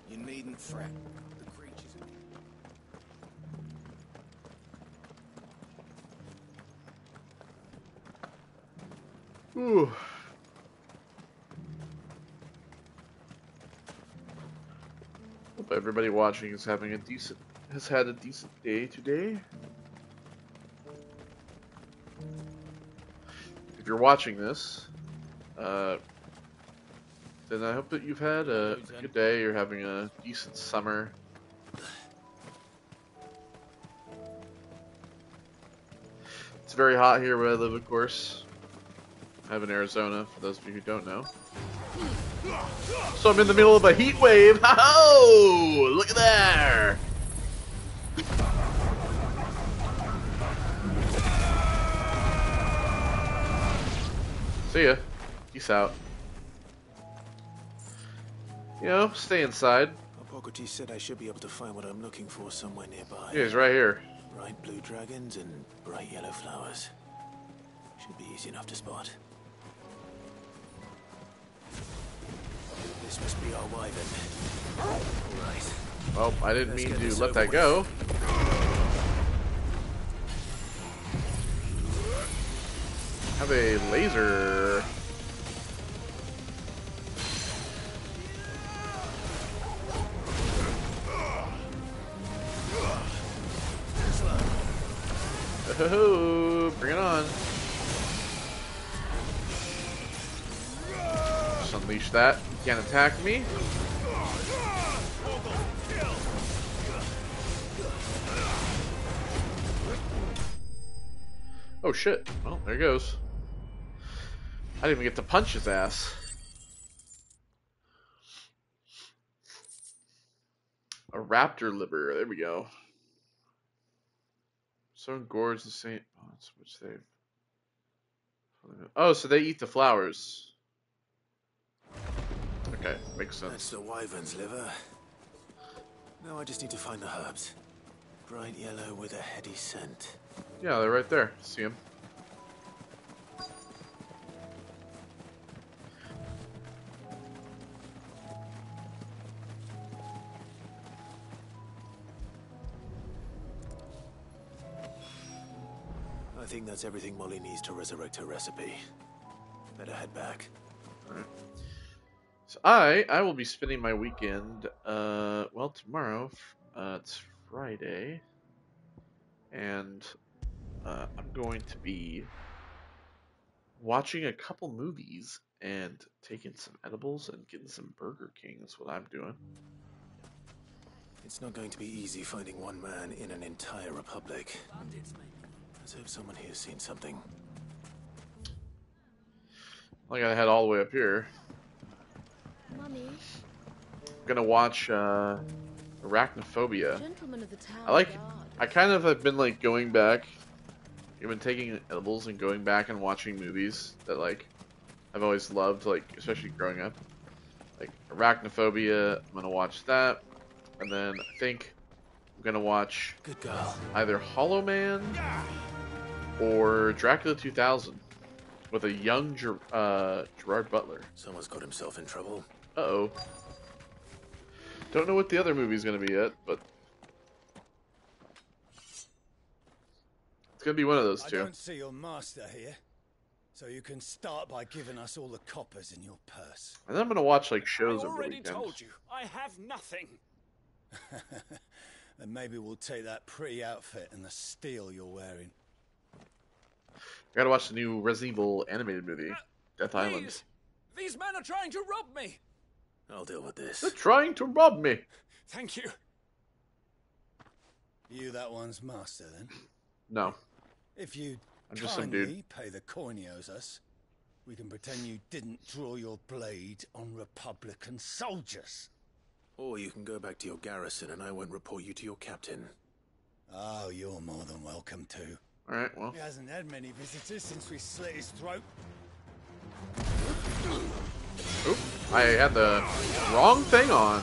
You needn't fret. The creatures are... Ooh. Hope everybody watching is having has had a decent day today. you're watching this, then I hope that you've had a good day. You're having a decent summer. It's very hot here where I live, of course. I live in Arizona, for those of you who don't know. So I'm in the middle of a heat wave. Ho-ho! Look at there! See ya. Peace out. You know, stay inside. Hippocrates said I should be able to find what I'm looking for somewhere nearby. Yeah, he's right here. Bright blue dragons and bright yellow flowers. Should be easy enough to spot. This must be our wyvern. Right. Well, I didn't mean to let that go. Have a laser. Oh, bring it on. Just unleash that. You can't attack me. Oh shit. Well, there he goes. I didn't even get to punch his ass. A raptor liver. There we go. So engorged the same. Oh, that's which they. Oh, so they eat the flowers. Okay, makes sense. That's the wyvern's liver. Now I just need to find the herbs. Bright yellow with a heady scent. Yeah, they're right there. See them. I think that's everything Molly needs to resurrect her recipe. Better head back. Alright. So I will be spending my weekend, well, tomorrow, it's Friday, and I'm going to be watching a couple movies and taking some edibles and getting some Burger King. That's what I'm doing. It's not going to be easy finding one man in an entire republic. Let's hope someone here's seen something. I gotta head all the way up here. Mummy. I'm gonna watch Arachnophobia. Gentlemen of the town I kind of have been like going back. I've been taking edibles and going back and watching movies that like I've always loved, like especially growing up. Like Arachnophobia, I'm gonna watch that, and then I think I'm gonna watch Good girl. either Hollow Man or Dracula 2000 with a young Gerard Butler. Someone's got himself in trouble. Uh-oh. Don't know what the other movie's gonna be yet, but it's gonna be one of those two. I don't see your master here, so you can start by giving us all the coppers in your purse. And then I'm gonna watch like shows over the already weekend. told you, I have nothing. Then maybe we'll take that pretty outfit and the steel you're wearing. I gotta watch the new Resident Evil animated movie, Death Island. Please! These men are trying to rob me! I'll deal with this. They're trying to rob me. Thank you. You that one's master, then? No. If you I'm just some dude. pay the coin he owes us, we can pretend you didn't draw your blade on Republican soldiers. Or you can go back to your garrison and I won't report you to your captain. Oh, you're more than welcome to. Alright, well. He hasn't had many visitors since we slit his throat. Oop, I had the wrong thing on.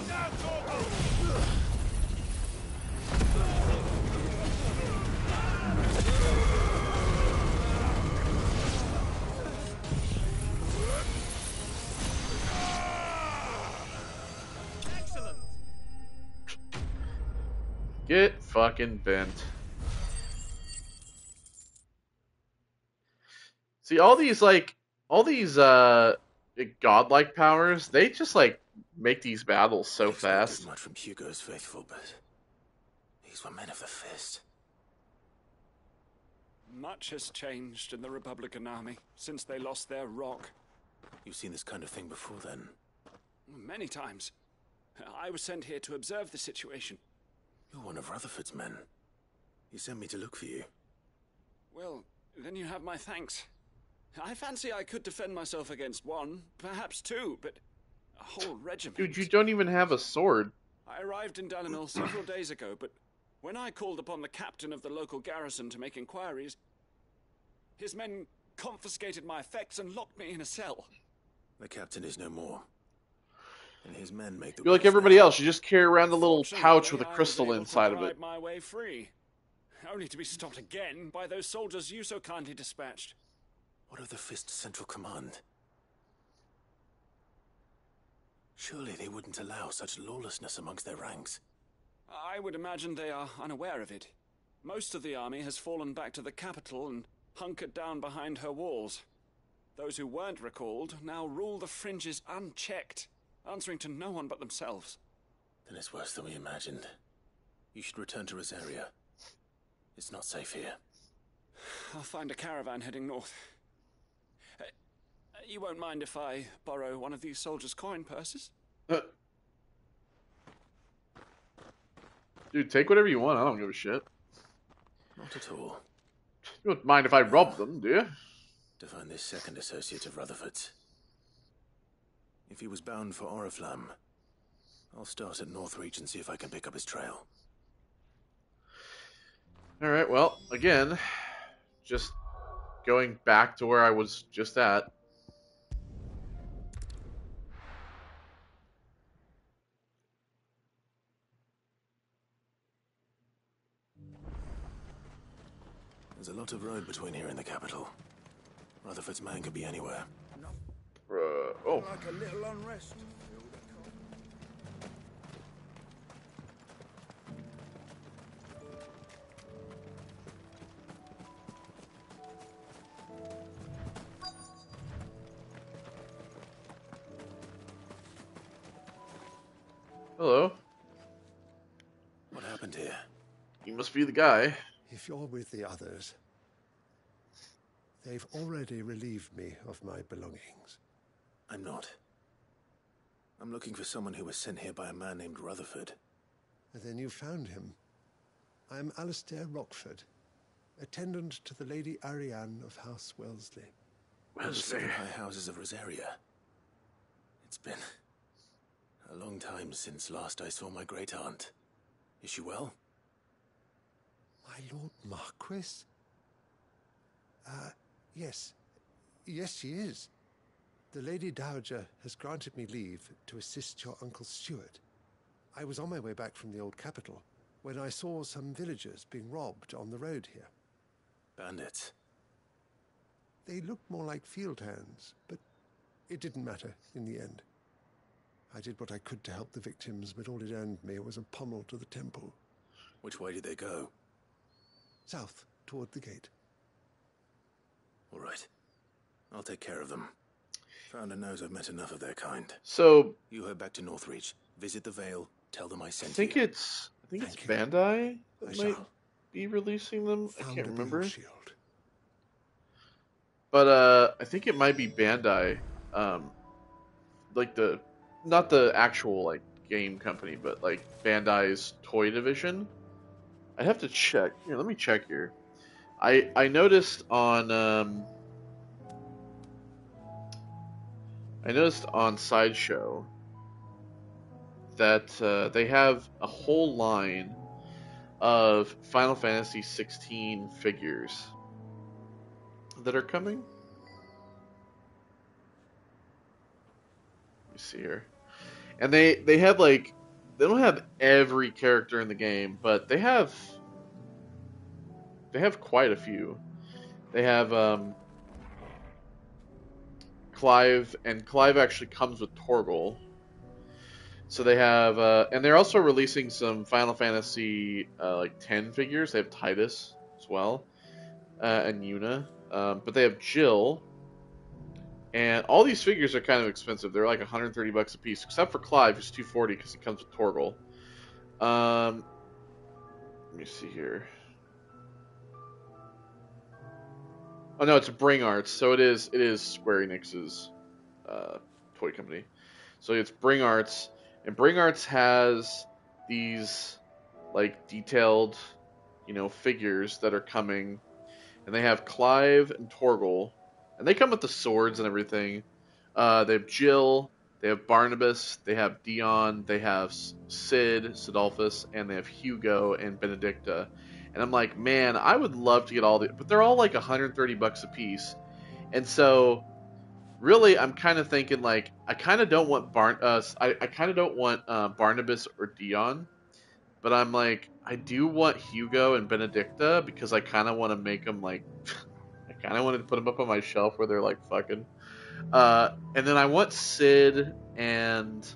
Excellent. Get fucking bent. See, all these godlike powers, they just like make these battles so fast. Not much from Hugo's faithful, but these were men of the fist. Much has changed in the Republican army since they lost their rock. You've seen this kind of thing before, then? Many times. I was sent here to observe the situation. You're one of Rutherford's men. He sent me to look for you. Well, then you have my thanks. I fancy I could defend myself against one, perhaps two, but a whole regiment... Dude, you don't even have a sword. I arrived in Dalimil several days ago, but when I called upon the captain of the local garrison to make inquiries, his men confiscated my effects and locked me in a cell. The captain is no more. And his men make the... You're like everybody else. You just carry around a little pouch with a crystal inside of it. My way free, only to be stopped again by those soldiers you so kindly dispatched. What of the Fist Central Command? Surely they wouldn't allow such lawlessness amongst their ranks. I would imagine they are unaware of it. Most of the army has fallen back to the capital and hunkered down behind her walls. Those who weren't recalled now rule the fringes unchecked, answering to no one but themselves. Then it's worse than we imagined. You should return to Rosaria. It's not safe here. I'll find a caravan heading north. You won't mind if I borrow one of these soldiers' coin purses? Dude, take whatever you want. I don't give a shit. Not at all. You wouldn't mind if I robbed them, do you? To find this second associate of Rutherford's. If he was bound for Oriflamme, I'll start at Northreach and see if I can pick up his trail. Alright, well, again, just going back to where I was just at. There's a lot of road between here and the capital. Rutherford's man could be anywhere. Oh. Like a little unrest. Hello. What happened here? You must be the guy. If you're with the others, they've already relieved me of my belongings. I'm not. I'm looking for someone who was sent here by a man named Rutherford. And then you found him. I'm Alistair Rockford, attendant to the Lady Ariane of House Wellesley. Wellesley? The high houses of Rosaria. It's been a long time since last I saw my great-aunt. Is she well? My Lord Marquis? Yes. Yes, she is. The Lady Dowager has granted me leave to assist your Uncle Stuart. I was on my way back from the old capital when I saw some villagers being robbed on the road here. Bandits? They looked more like field hands, but it didn't matter in the end. I did what I could to help the victims, but all it earned me was a pommel to the temple. Which way did they go? South, toward the gate. All right. I'll take care of them. Founder knows I've met enough of their kind. So you head back to Northreach, visit the Vale, tell them I sent you. I think it's Bandai that might be releasing them. I can't remember. But I think it might be Bandai. Like not the actual like game company, but like Bandai's toy division. I'd have to check. Here, let me check here. I noticed on Sideshow that they have a whole line of Final Fantasy 16 figures that are coming. Let me see here. And they have like, they don't have every character in the game, but they have quite a few. They have Clive, and Clive actually comes with Torgal. So they have, and they're also releasing some Final Fantasy like 10 figures. They have Titus as well, and Yuna, but they have Jill. And all these figures are kind of expensive. They're like $130 a piece, except for Clive, who's $240 because he comes with Torgal. Let me see here. Oh no, it's Bring Arts. So it is Square Enix's toy company. So it's Bring Arts, and Bring Arts has these like detailed, figures that are coming, and they have Clive and Torgal, and they come with the swords and everything. They have Jill, they have Barnabas, they have Dion, they have Sidolphus, and they have Hugo and Benedicta. And I'm like, man, I would love to get all but they're all like $130 a piece. And so, really, I'm kind of thinking like, I kind of don't want Barnabas or Dion, but I'm like, I do want Hugo and Benedicta because I kind of want to make them like, I kind of wanted to put them up on my shelf where they're like fucking. And then I want Sid and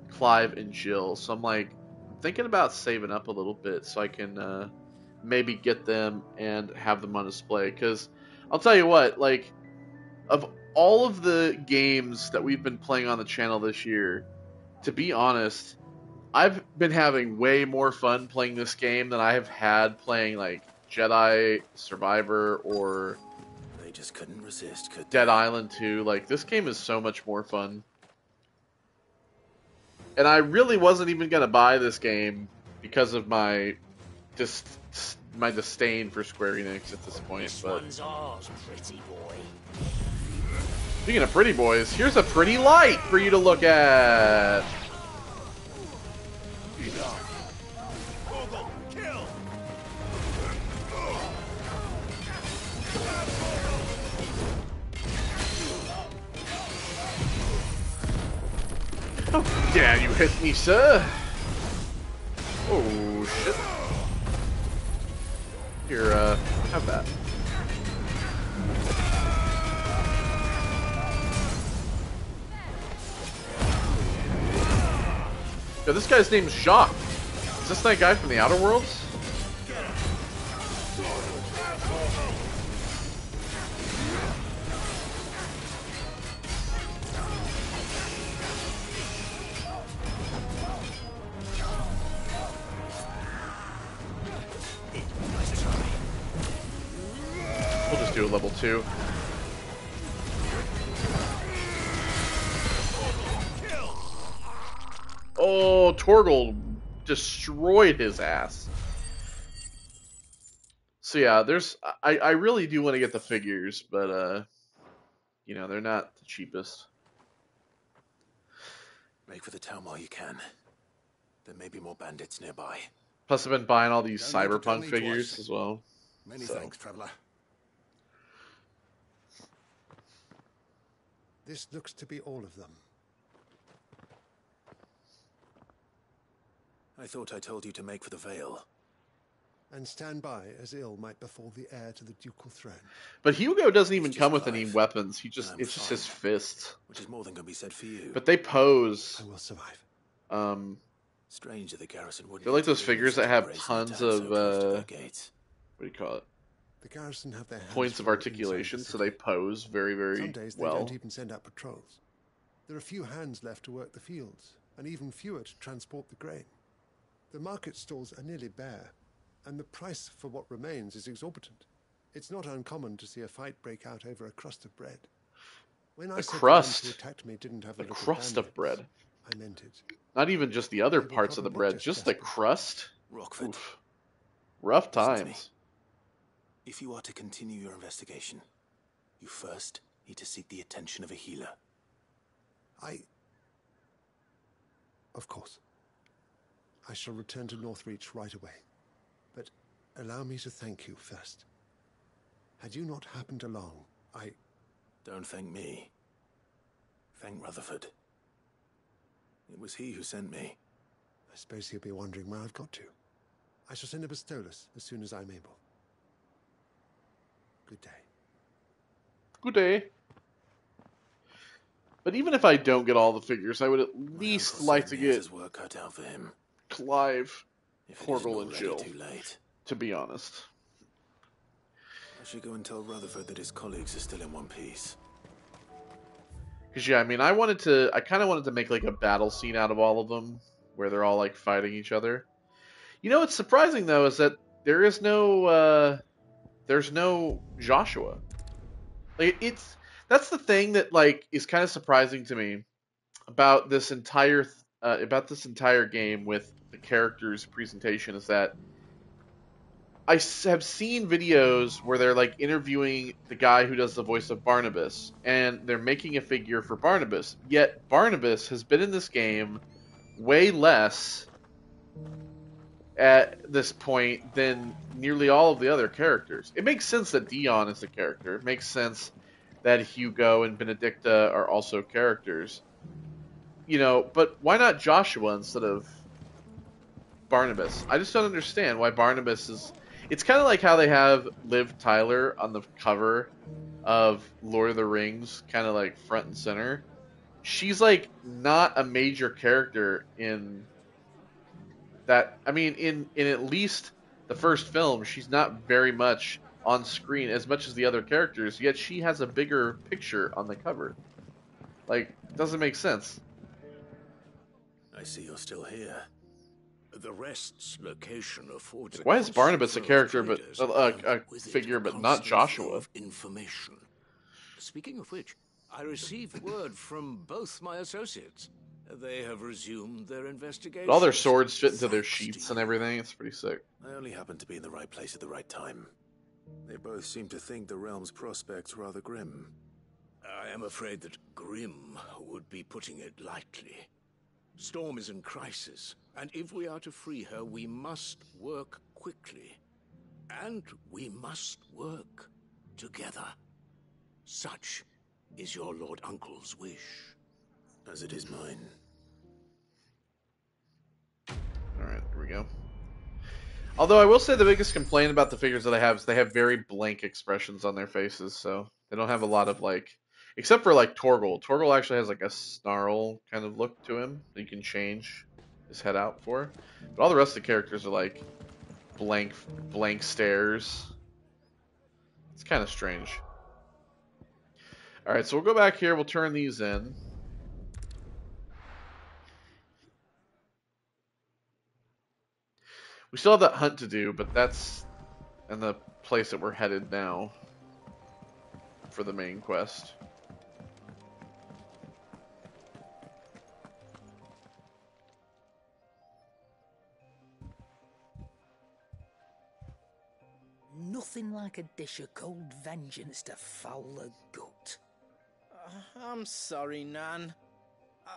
Clive and Jill. So I'm like, thinking about saving up a little bit so I can maybe get them and have them on display. Because I'll tell you what, like, of all of the games that we've been playing on the channel this year, to be honest, I've been having way more fun playing this game than I have had playing like Jedi Survivor or they just couldn't resist, could Dead Island 2. Like, this game is so much more fun. And I really wasn't even going to buy this game because of my disdain for Square Enix at this point. This but one's ours, pretty boy. Speaking of pretty boys, here's a pretty light for you to look at. Oh, yeah, you hit me, sir. Oh, shit. Here, have that. Yo, this guy's name is Jacques. Is this that guy from the Outer Worlds? We'll just do a level 2. Oh, Torgal destroyed his ass. So yeah, I really do want to get the figures, but they're not the cheapest. Make for the town while you can. There may be more bandits nearby. Plus, I've been buying all these Cyberpunk figures as well. Many thanks, traveler. This looks to be all of them. I thought I told you to make for the Vale. And stand by as ill might befall the heir to the ducal throne. But Hugo doesn't even come with any weapons. It's just his fists. Which is more than can be said for you. But they pose. I will survive. Strange that the garrison wouldn't. They're like those figures that have tons of what do you call it? The garrison have their points of articulation, so they pose very, very Some days they well. don't even send out patrols. There are few hands left to work the fields, and even fewer to transport the grain. The market stalls are nearly bare, and the price for what remains is exorbitant. It's not uncommon to see a fight break out over a crust of bread. When I said the men who attacked me didn't have a crust of bread. I meant it. Not even just the other parts of the bread, just the crust. Rockford. Oof. Rough times. If you are to continue your investigation, you first need to seek the attention of a healer. Of course. I shall return to Northreach right away. But allow me to thank you first. Had you not happened along, Don't thank me. Thank Rutherford. It was he who sent me. I suppose he'll be wondering where I've got to. I shall send a Bastolus as soon as I'm able. Good day. Good day. But even if I don't get all the figures, I would at least like to get his work cut out for him. Clive, If Torgal, and Jill. Too late. To be honest. I should go and tell Rutherford that his colleagues are still in one piece. Because yeah, I mean, I kind of wanted to make like a battle scene out of all of them, where they're all like fighting each other. You know what's surprising though is that there's no Joshua. Like that's the thing that like is kind of surprising to me about this entire game with the characters presentation is that I have seen videos where they're like interviewing the guy who does the voice of Barnabas, and they're making a figure for Barnabas. Yet Barnabas has been in this game way less at this point than nearly all of the other characters. It makes sense that Dion is a character. It makes sense that Hugo and Benedicta are also characters. You know, but why not Joshua instead of Barnabas? I just don't understand why Barnabas is... It's kind of like how they have Liv Tyler on the cover of Lord of the Rings, kind of like front and center. She's like not a major character in that. I mean, in at least the first film, she's not very much on screen as much as the other characters, yet she has a bigger picture on the cover. Like, it doesn't make sense. I see you're still here. The Rest's location affords. Why is Barnabas a character, but a figure, but not Joshua? Information. Speaking of which, I received word from both my associates. They have resumed their investigation. All their swords fit into their sheaths and everything. It's pretty sick. I only happened to be in the right place at the right time. They both seem to think the realm's prospects rather grim. I am afraid that grim would be putting it lightly. Storm is in crisis, and if we are to free her, we must work quickly. And we must work together. Such is your Lord Uncle's wish. As it is mine. Alright, here we go. Although I will say the biggest complaint about the figures that I have is they have very blank expressions on their faces, so they don't have a lot of like... Except for like Torgal. Torgal actually has like a snarl kind of look to him that you can change his head out for. But all the rest of the characters are like blank stares. It's kind of strange. Alright, so we'll go back here, we'll turn these in. We still have that hunt to do, but that's in the place that we're headed now for the main quest. Nothing like a dish of cold vengeance to foul the gut. I'm sorry, Nan.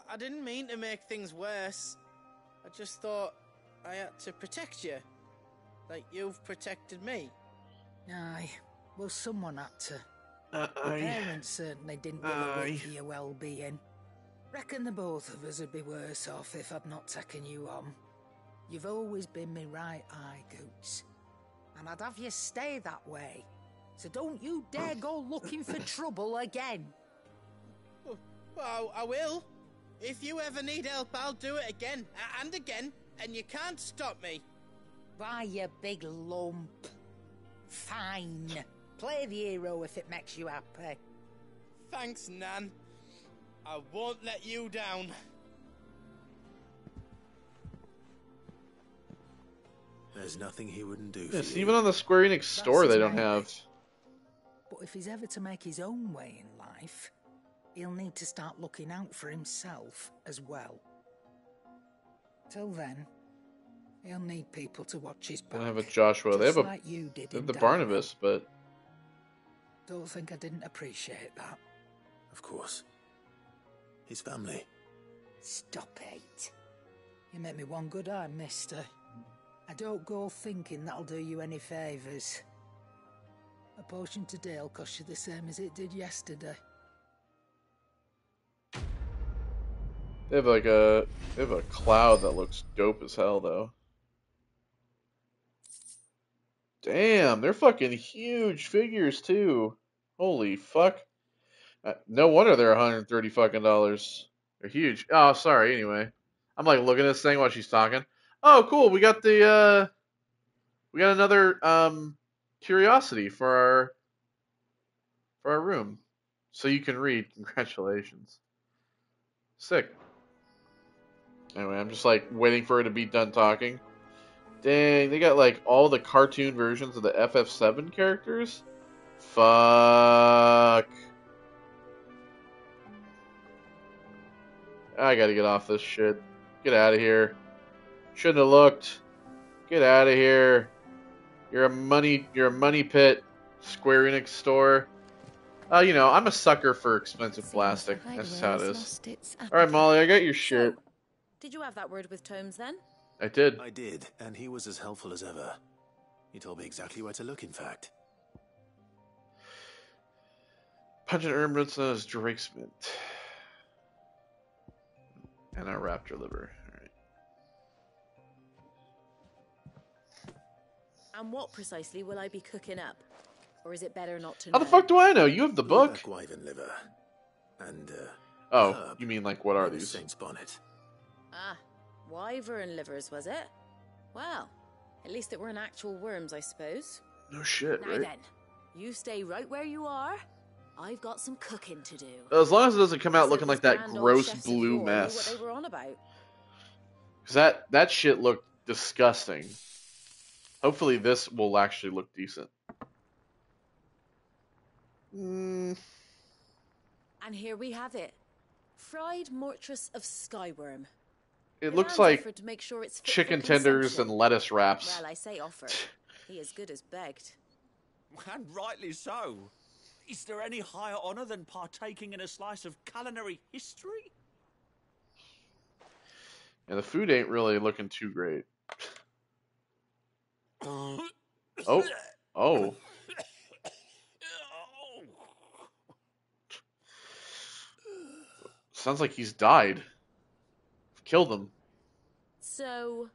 I didn't mean to make things worse. I just thought I had to protect you. Like you've protected me. Aye. Well, someone had to. The parents certainly didn't really look for your well-being. Reckon the both of us would be worse off if I'd not taken you on. You've always been me right eye, Goots. And I'd have you stay that way. So don't you dare go looking for trouble again. Well, I will. If you ever need help, I'll do it again and again, and you can't stop me. Why, you big lump. Fine. Play the hero if it makes you happy. Thanks, Nan. I won't let you down. There's nothing he wouldn't do for Yes, you. even on the Square Enix store they don't have. But if he's ever to make his own way in life, he'll need to start looking out for himself as well. Till then, he'll need people to watch his back. They don't have a Joshua. They have a like you did they have in the Dino. Barnabas, but Don't think I didn't appreciate that. Of course. His family. Stop it. You make me one good eye, mister. I don't go thinking that'll do you any favours. A potion today'll cost you the same as it did yesterday. they have a cloud that looks dope as hell though. Damn, they're fucking huge figures too. Holy fuck. No wonder they're $130 fucking dollars. They're huge. Oh, sorry, anyway. I'm like looking at this thing while she's talking. Oh, cool, we got another curiosity for our room. So you can read. Congratulations. Sick. Anyway, I'm just like waiting for her to be done talking. Dang, they got like all the cartoon versions of the FF7 characters Fuck. I gotta get off this shit. Get out of here. Shouldn't have looked. Get out of here. You're a money pit. Square Enix store. You know, I'm a sucker for expensive plastic. That's just how it is. Alright, Molly, I got your shit. So, did you have that word with Tomes then? I did. I did, and he was as helpful as ever. He told me exactly where to look, in fact. Pungent herb known as Drake's Mint. And our raptor liver. Alright. And what precisely will I be cooking up? Or is it better not to know? How the fuck do I know? You have the book. Wyvern liver. And, oh, you mean like what are these? Saint's bonnet. Ah, wyvern livers, was it? Well, at least it weren't actual worms, I suppose. No shit, now right? then, you stay right where you are. I've got some cooking to do. As long as it doesn't come out looking like that gross blue What mess. they were on about. Because that shit looked disgusting. Hopefully this will actually look decent. And here we have it. Fried mortress of skyworm. It looks like to make sure it's chicken tenders and lettuce wraps. Well, I say offered. He as good as begged. And rightly so. Is there any higher honor than partaking in a slice of culinary history? And the food ain't really looking too great. Oh. Sounds like he's died. Killed him. So,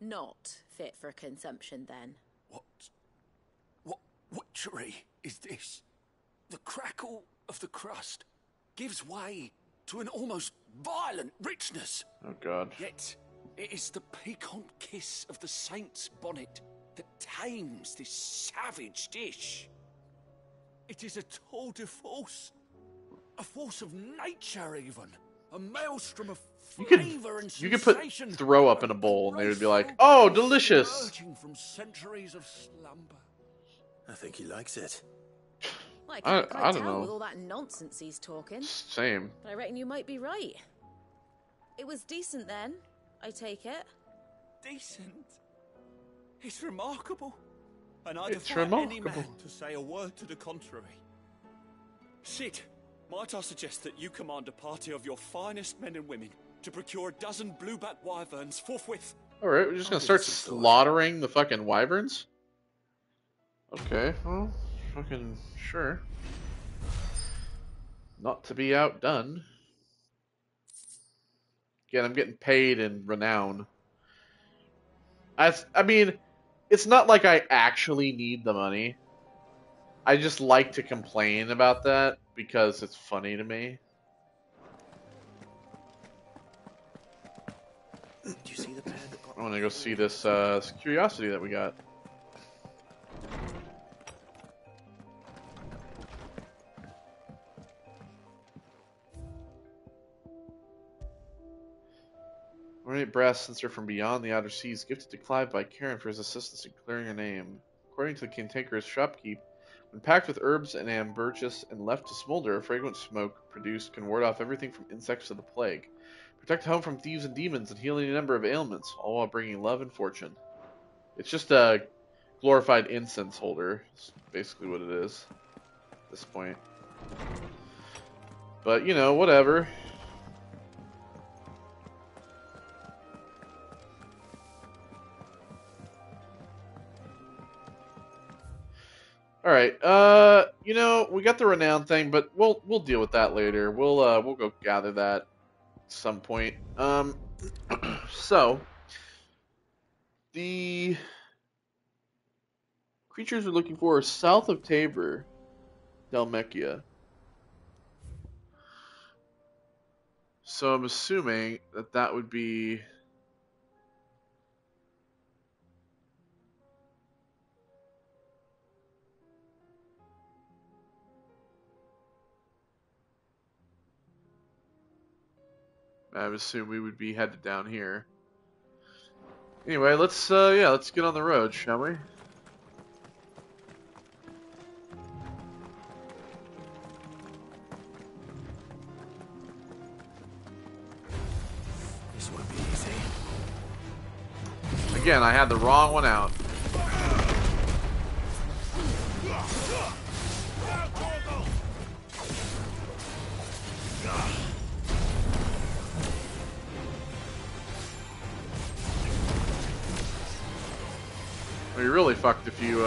not fit for consumption then. What witchery is this? The crackle of the crust gives way to an almost violent richness. Oh God. Yet, it is the piquant kiss of the saint's bonnet that tames this savage dish. It is a tour de force. A force of nature, even. A maelstrom of flavor and you could sensation. put throw up in a bowl and they would be like, oh, delicious. Emerging from centuries of slumber. I think he likes it. Well, I can't I quite don't tell know. with all that nonsense he's talking. Same. But I reckon you might be right. It was decent then, I take it. Decent? It's remarkable. And I It's defy any remarkable. man to say a word to the contrary. Sid, might I suggest that you command a party of your finest men and women to procure a dozen blueback wyverns forthwith? Alright, we're just gonna start slaughtering the fucking wyverns? Okay, well, fucking sure. Not to be outdone. Again, I'm getting paid in renown. I mean, it's not like I actually need the money. I just like to complain about that because it's funny to me. Did you see the pair that got... I want to go see this curiosity that we got. Ornate brass sensor from beyond the outer seas, gifted to Clive by Karen for his assistance in clearing her name. According to the cantankerous shopkeep, when packed with herbs and ambergris and left to smolder, a fragrant smoke produced can ward off everything from insects to the plague, protect home from thieves and demons, and heal any number of ailments, all while bringing love and fortune. It's just a glorified incense holder. That's basically what it is at this point. But, you know, whatever. Alright, you know, we got the renown thing, but we'll deal with that later. We'll go gather that at some point. So the creatures we're looking for are south of Tabor, Dalmekia. So I'm assuming that that would be... I would assume we would be headed down here. Anyway, let's get on the road, shall we? Again, I had the wrong one out. Well, you're really fucked if you,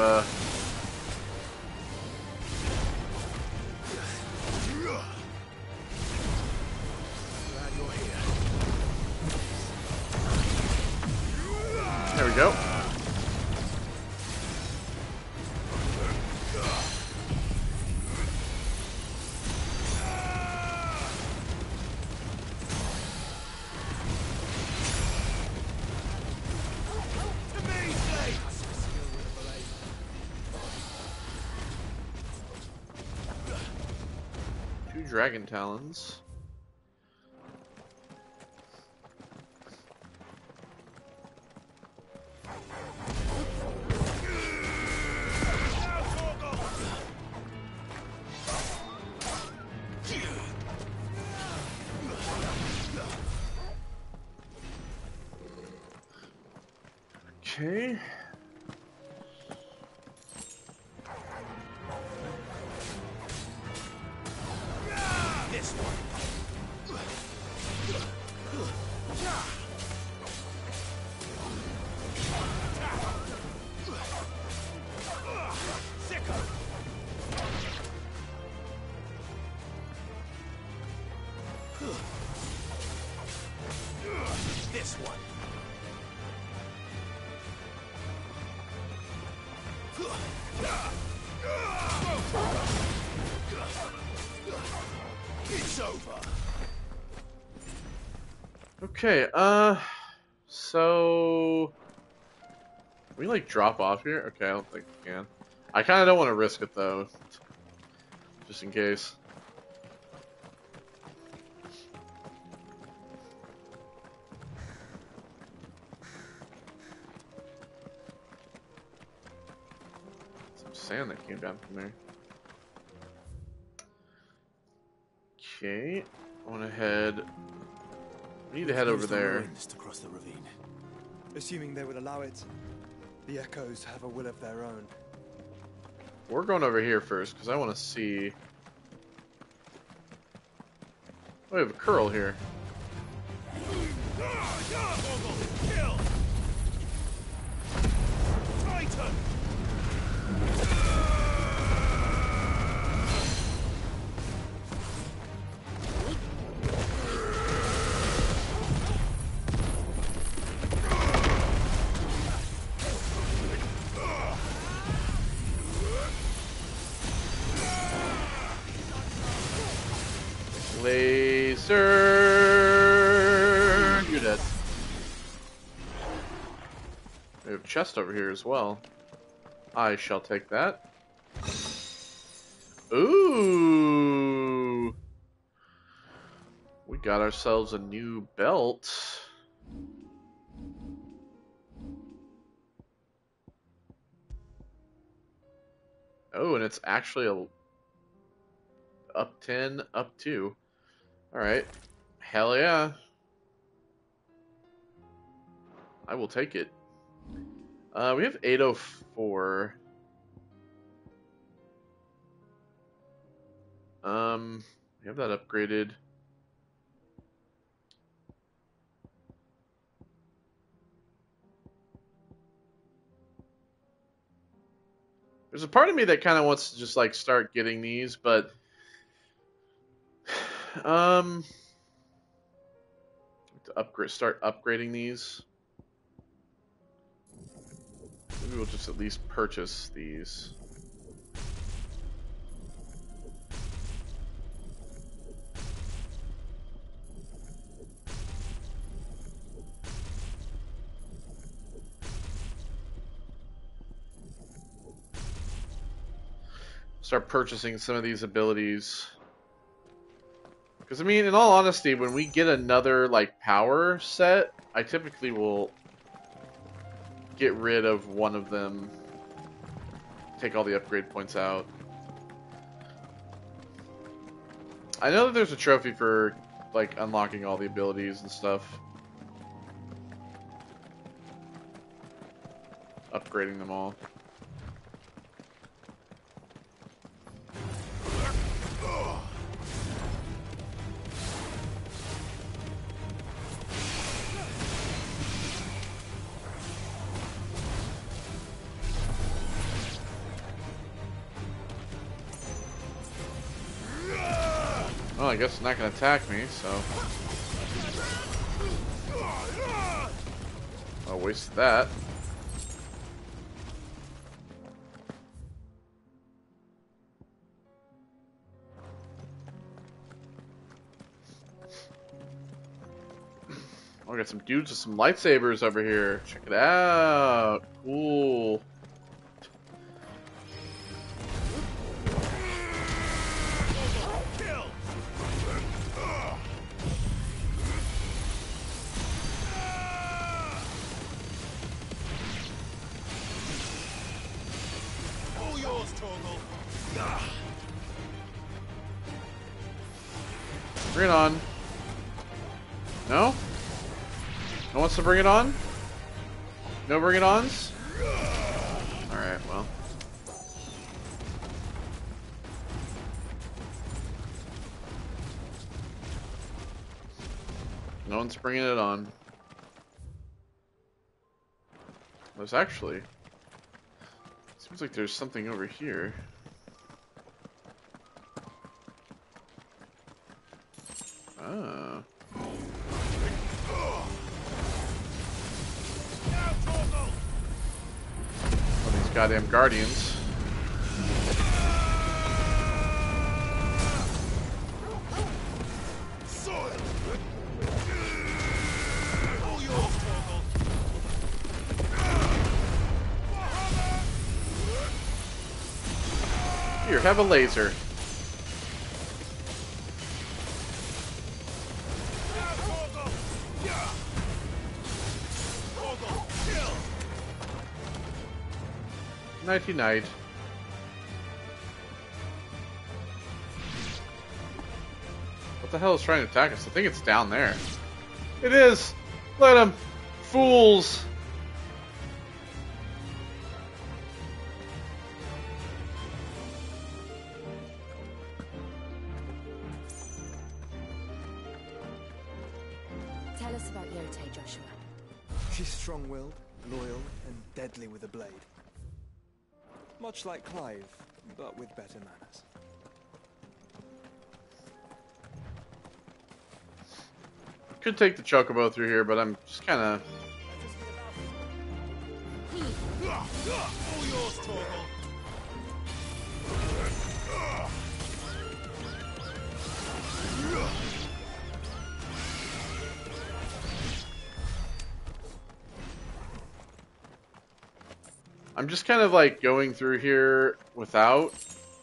There we go. Two dragon talons. Okay. This one. This one. It's over. Okay, so can we like drop off here? Okay, I don't think we can. I kind of don't want to risk it though, just in case. Some sand that came down from there. Okay, I want to head. We need to head over there. To cross the ravine. Assuming they would allow it, the echoes have a will of their own. We're going over here first because I want to see. Oh, we have a curl here. Kill. Titan. Laser! You're dead. We have a chest over here as well. I shall take that. Ooh! We got ourselves a new belt. Oh, and it's actually a up 10, up 2. Alright. Hell yeah. I will take it. We have 804. We have that upgraded. There's a part of me that kind of wants to just like start getting these, but to start upgrading these. Maybe we'll just at least purchase these. Start purchasing some of these abilities. Because, I mean, in all honesty, when we get another, like, power set, I typically will get rid of one of them. Take all the upgrade points out. I know that there's a trophy for, like, unlocking all the abilities and stuff. upgrading them all. Well, I guess it's not going to attack me, so... I'll waste that. Oh, I got some dudes with some lightsabers over here. Check it out. Cool. Bring it on. No? No one wants to bring it on? No bring it ons? Alright, well. No one's bringing it on. There's actually... Seems like there's something over here. Ah. Oh, these goddamn guardians. Here, have a laser. Nighty night. What the hell is trying to attack us? I think it's down there. It is! Let him! Fools! Tell us about Yote, Joshua. She's strong-willed, loyal, and deadly with a blade. Much like Clive, but with better manners. Could take the Chocobo through here, but I'm just kind of... All yours, Torgal. I'm just kind of like going through here without,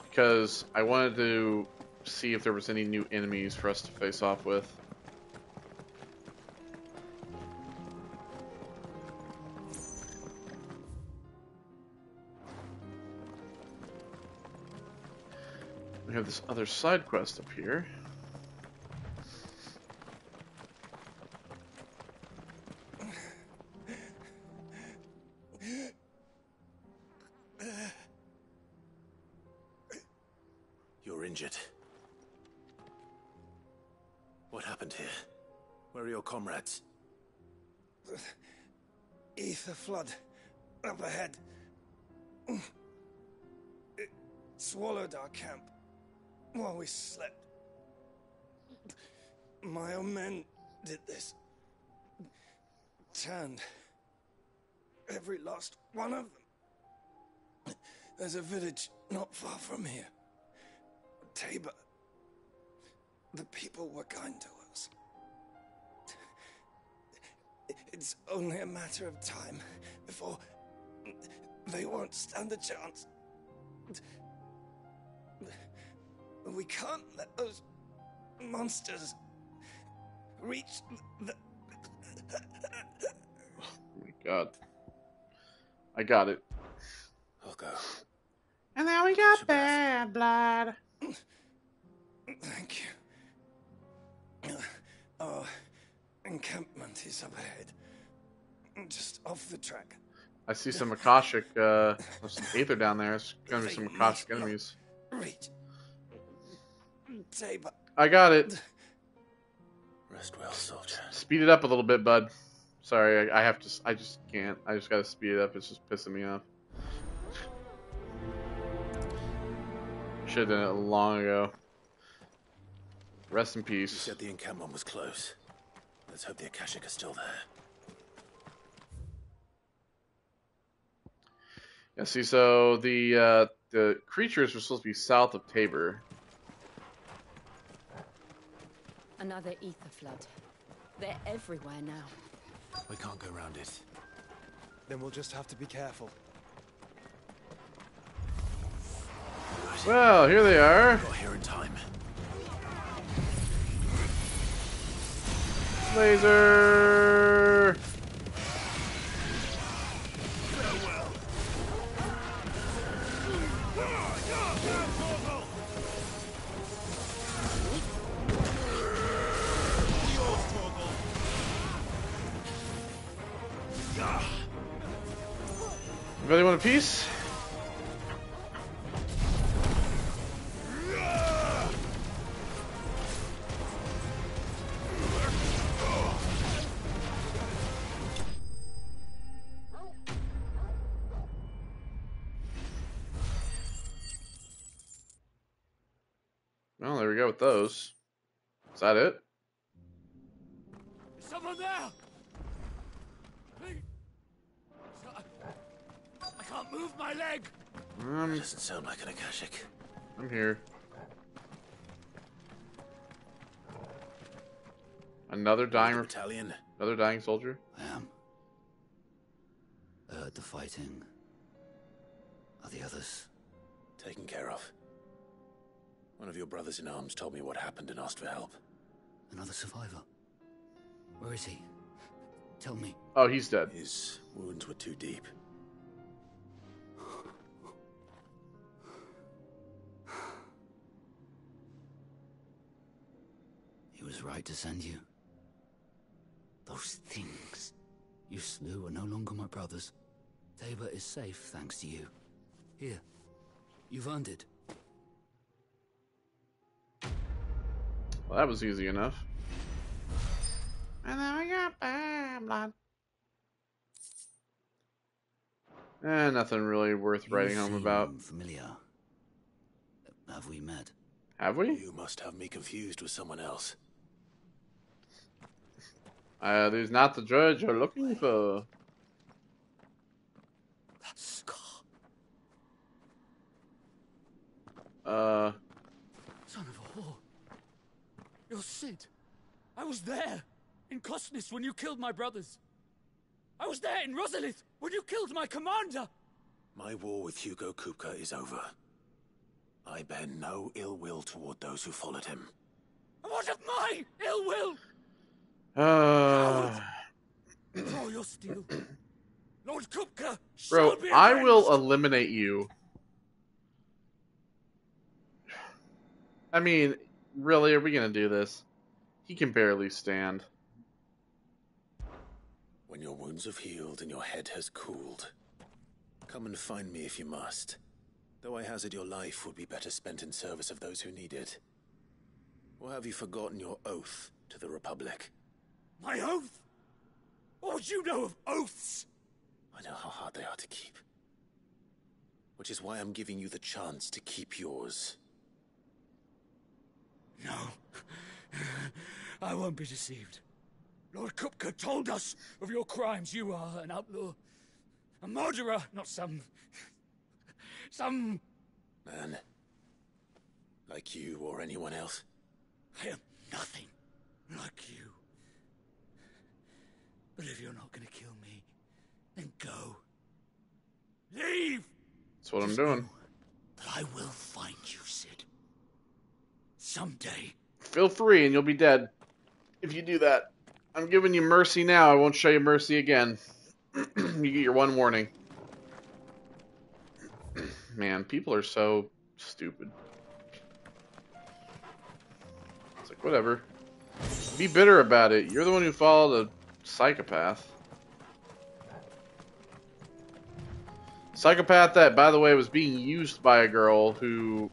because I wanted to see if there was any new enemies for us to face off with. We have this other side quest up here. You're injured. What happened here? Where are your comrades? The ether flood up ahead. It swallowed our camp while we slept. My own men did this. Turned every last one of them. There's a village not far from here. Tabor. The people were kind to us. It's only a matter of time before they won't stand a chance. We can't let those monsters reach the... Oh my god. I got it. I'll go. And now we got bad blood. Thank you. Our encampment is up ahead. Just off the track. I see some Akashic, there's some Aether down there. It's gonna be some Akashic enemies. Reach. Tabor. I got it. Rest well, soldier. Speed it up a little bit, bud. Sorry, I have to. I just can't. I just gotta speed it up. It's just pissing me off. Should have done it long ago. Rest in peace. You said the encampment was close. Let's hope the Akashic are still there. Yeah, see, so the creatures were supposed to be south of Tabor. Another ether flood. They're everywhere now. We can't go around it. Then we'll just have to be careful. Well, here they are. Got here in time. Laser. Anybody want a piece? Well, there we go with those. Is that it? Is someone there? Please. I can't move my leg. That doesn't sound like an Akashic. I'm here. Another dying battalion. Another dying soldier. I am. I heard the fighting. Are the others taken care of? One of your brothers in arms told me what happened and asked for help. Another survivor? Where is he? Tell me. Oh, he's dead. His wounds were too deep. He was right to send you. Those things you slew are no longer my brothers. Tabor is safe thanks to you. Here, you've earned it. Well, that was easy enough. And then we got bad blood. Nothing really worth writing home about. Familiar. Have we met? Have we? You must have me confused with someone else. There's not the judge you're looking for. That scar. Son of a whore. You're Sid. I was there in Cosnis when you killed my brothers. I was there in Rosalith when you killed my commander. My war with Hugo Kupka is over. I bear no ill will toward those who followed him. And what of my ill will? Draw your steel. Lord Kupka Bro, shall be I avenged. will eliminate you. I mean, really, are we gonna do this? He can barely stand. When your wounds have healed and your head has cooled, come and find me if you must. Though I hazard your life would be better spent in service of those who need it. Or have you forgotten your oath to the Republic? My oath? What would you know of oaths? I know how hard they are to keep. Which is why I'm giving you the chance to keep yours. No. I won't be deceived. Lord Kupka told us of your crimes. You are an outlaw. A murderer, not some man. Like you or anyone else. I am nothing like you. But if you're not gonna kill me, then go. Leave! That's what I'm doing. But I will find you, Sid. Someday. Feel free and you'll be dead. If you do that. I'm giving you mercy now. I won't show you mercy again. You get your one warning. Man, people are so stupid. It's like, whatever. Be bitter about it. You're the one who followed a psychopath. Psychopath that, by the way, was being used by a girl who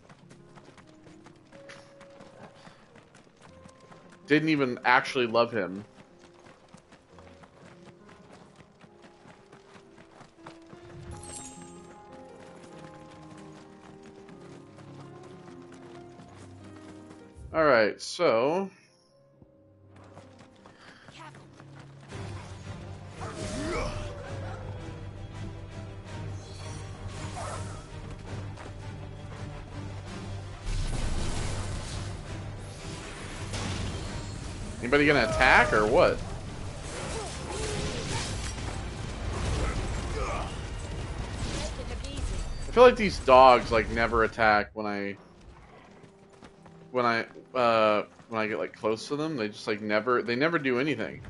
didn't even actually love him. Alright, so... Anybody gonna attack or what? I feel like these dogs like never attack when I get like close to them. They just like never do anything.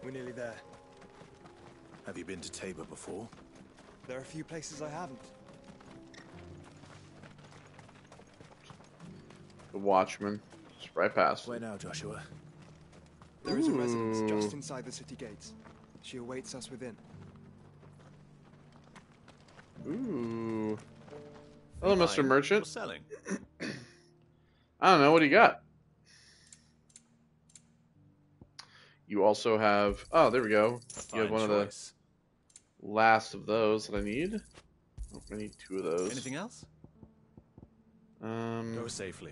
We're nearly there. Have you been to Tabor before? There are a few places I haven't. The Watchman, just right past. Where now, Joshua? There is a residence just inside the city gates. She awaits us within. Ooh. Hello, Mr. Merchant. What's selling? I don't know. What do you got? You also have... Oh, there we go. You have one of the last of those that I need. Oh, I need 2 of those. Anything else? Go safely.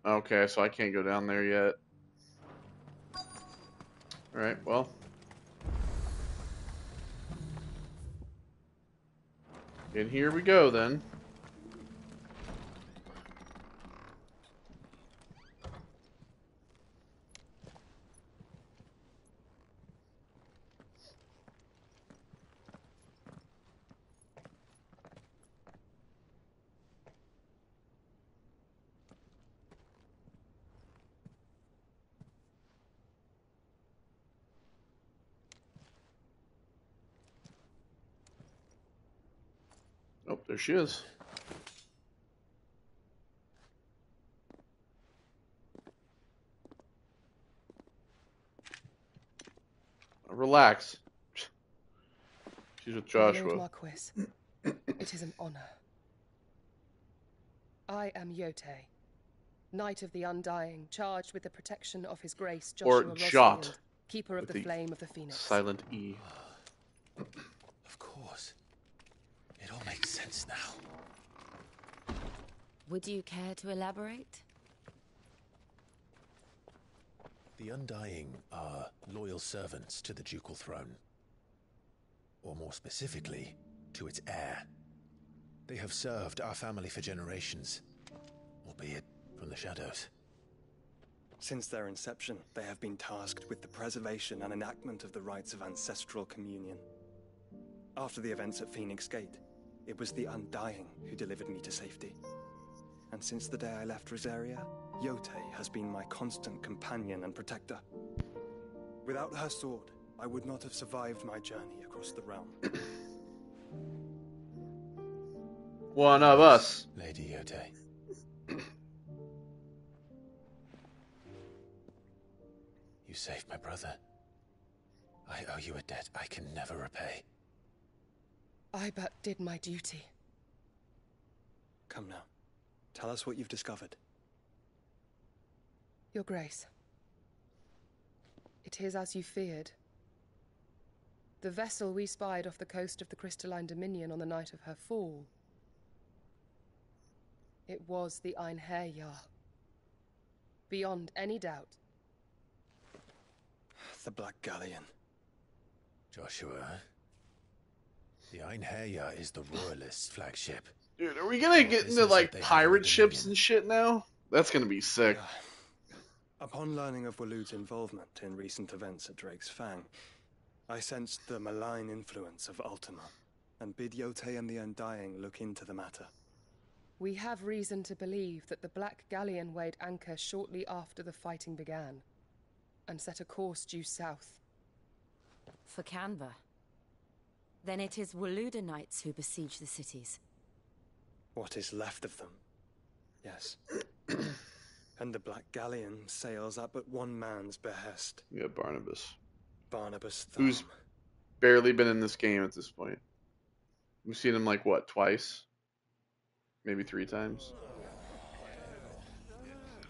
Okay, so I can't go down there yet. Alright, well. And here we go then. Oh, there she is. Relax. She's with Joshua. Lord Marquis, it is an honor. I am Yote, Knight of the Undying, charged with the protection of His Grace Joshua Or Jot, Rosfield, Keeper of the Flame of the Phoenix. Silent E. Of course. It all makes sense now. Would you care to elaborate? The Undying are loyal servants to the ducal throne. Or more specifically, to its heir. They have served our family for generations, albeit from the shadows. Since their inception, they have been tasked with the preservation and enactment of the rites of ancestral communion. After the events at Phoenix Gate, it was the Undying who delivered me to safety. And since the day I left Rosaria, Yote has been my constant companion and protector. Without her sword, I would not have survived my journey across the realm. One of us. Lady Yote. You saved my brother. I owe you a debt I can never repay. I but did my duty. Come now. Tell us what you've discovered. Your Grace. It is as you feared. The vessel we spied off the coast of the Crystalline Dominion on the night of her fall. It was the Einherjar. Beyond any doubt. The Black Galleon. Joshua, the Einherjar is the Royalist flagship. Dude, are we gonna get into like pirate ships and shit now? That's gonna be sick. Upon learning of Waloed's involvement in recent events at Drake's Fang, I sensed the malign influence of Ultima, and bid Yote and the Undying look into the matter. We have reason to believe that the Black Galleon weighed anchor shortly after the fighting began, and set a course due south. For Canva. Then it is Waloeda knights who besiege the cities. What is left of them. Yes. And the Black Galleon sails at but one man's behest. Yeah, Barnabas. Barnabas Thumb. Who's barely been in this game at this point. We've seen him like, what, twice? Maybe 3 times.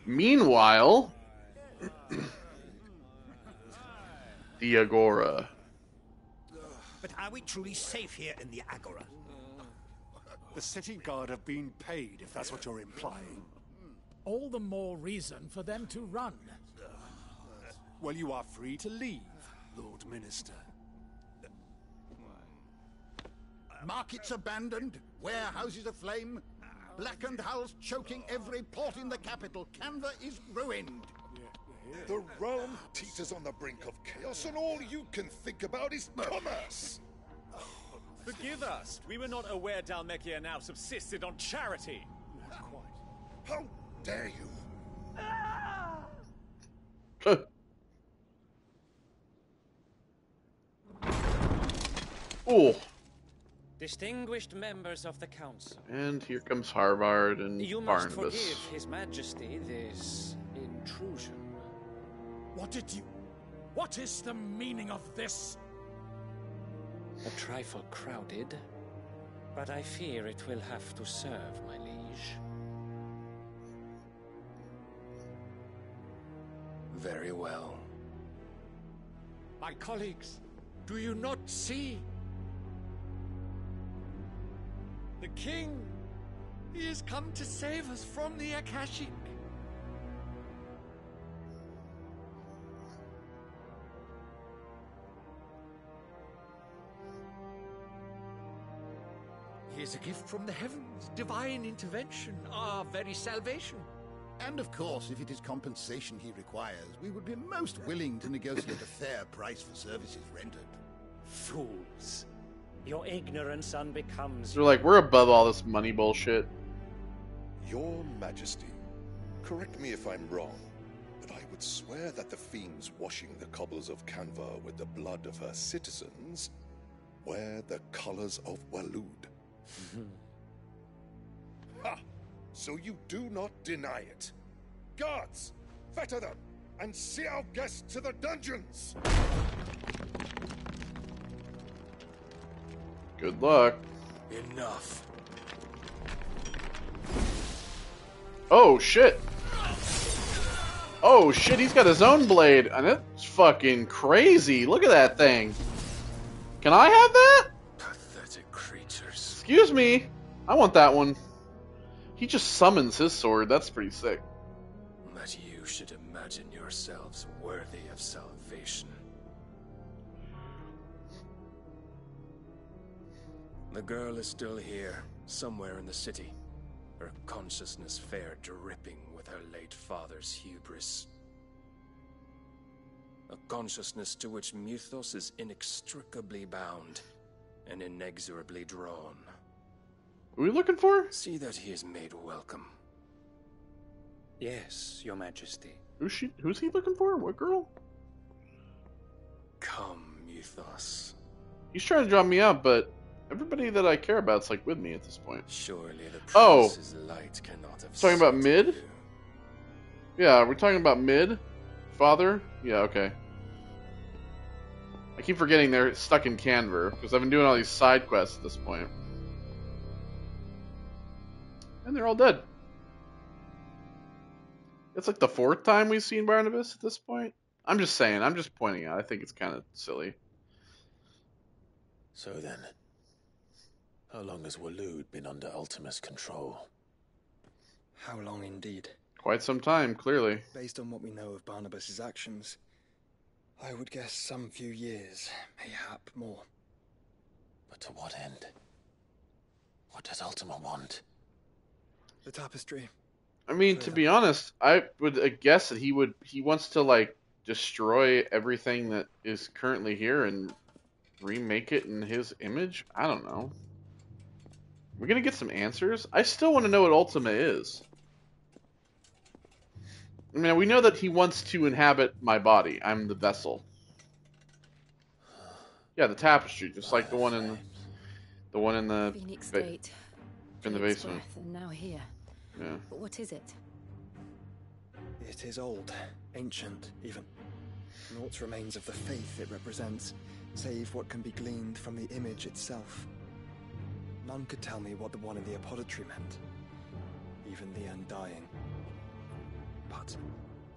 Meanwhile, the Agora. But are we truly safe here in the Agora? The city guard have been paid, if that's what you're implying. All the more reason for them to run. Well, you are free to leave, Lord Minister. Markets abandoned, warehouses aflame, blackened hulls choking every port in the capital. Canva is ruined. The realm teeters on the brink of chaos, and all you can think about is commerce. Forgive us. We were not aware Dhalmekia now subsisted on charity. How dare you? Oh. Distinguished members of the council. And here comes Harvard and You Barnabas. must forgive His Majesty this intrusion. What is the meaning of this? A trifle crowded, but I fear it will have to serve, my liege. Very well. My colleagues, do you not see? The king, he has come to save us from the Akashic. He is a gift from the heavens, divine intervention, our very salvation. And of course, if it is compensation he requires, we would be most willing to negotiate a fair price for services rendered. Fools. Your ignorance unbecomes They're like, we're above all this money bullshit. Your Majesty, correct me if I'm wrong, but I would swear that the fiends washing the cobbles of Canva with the blood of her citizens wear the colors of Waloed. Ha! So you do not deny it. Guards, fetter them, and see our guests to the dungeons! Good luck. Enough. Oh, shit. Oh, shit, he's got his own blade, and it's fucking crazy. Look at that thing. Can I have that? Pathetic creatures. Excuse me. I want that one. He just summons his sword. That's pretty sick. That you should imagine yourselves worthy of salvation. The girl is still here, somewhere in the city. Her consciousness fair dripping with her late father's hubris. A consciousness to which Mythos is inextricably bound and inexorably drawn. What are we looking for? See that he is made welcome. Yes, Your Majesty. Who's he looking for? What girl? Come, Mythos. He's trying to draw me out, but everybody that I care about's like with me at this point. Surely the Oh, prince's light cannot have talking about settled mid? you. Yeah, we're talking about mid? Father? Yeah, okay. I keep forgetting they're stuck in Canver, because I've been doing all these side quests at this point. And they're all dead. It's like the 4th time we've seen Barnabas at this point. I'm just saying, I'm just pointing out. I think it's kind of silly. So then, how long has Waloed been under Ultima's control? How long indeed? Quite some time, clearly. Based on what we know of Barnabas's actions, I would guess some few years, mayhap more. But to what end? What does Ultima want? The tapestry. I mean, to be honest, I would guess that he wants to, like, destroy everything that is currently here and remake it in his image? I don't know. We're gonna get some answers? I still want to know what Ultima is. I mean, we know that he wants to inhabit my body. I'm the vessel. Yeah, the tapestry, just like the one in the Phoenix Gate. in the Dane's basement. breath, and now here. Yeah. But what is it? It is old, ancient, even. Naught remains of the faith it represents, save what can be gleaned from the image itself. None could tell me what the one in the apothecary meant, even the undying. But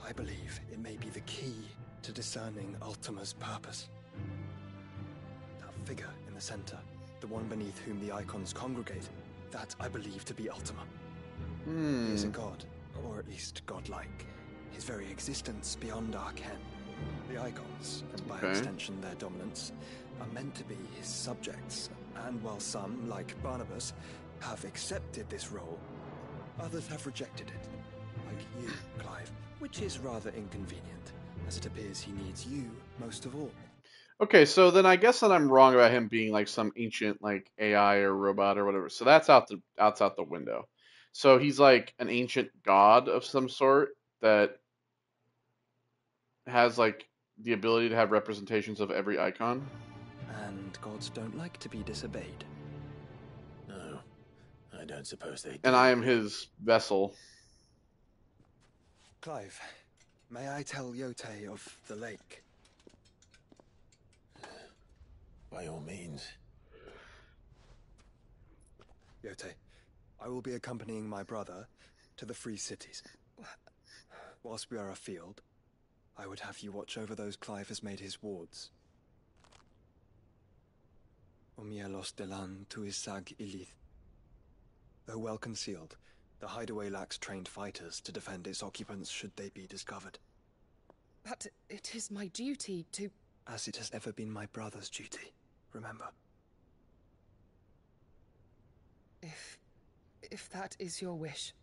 I believe it may be the key to discerning Ultima's purpose. That figure in the center, the one beneath whom the icons congregate, that I believe to be Ultima. He is a god, or at least godlike. His very existence beyond our ken. The icons, and by extension their dominance, are meant to be his subjects, and while some, like Barnabas, have accepted this role, others have rejected it, like you, Clive, which is rather inconvenient, as it appears he needs you most of all. Okay, so then I guess that I'm wrong about him being like some ancient like AI or robot or whatever. So that's out the window. So he's like an ancient god of some sort that has like the ability to have representations of every icon. And gods don't like to be disobeyed. No, I don't suppose they do. And I am his vessel. Clive, may I tell Yote of the lake? By all means. Yote, I will be accompanying my brother to the Free Cities. Whilst we are afield, I would have you watch over those Clive has made his wards. Omielos delan tuisag ilith. Though well concealed, the hideaway lacks trained fighters to defend its occupants should they be discovered. But it is my duty to... As it has ever been my brother's duty, remember. If that is your wish,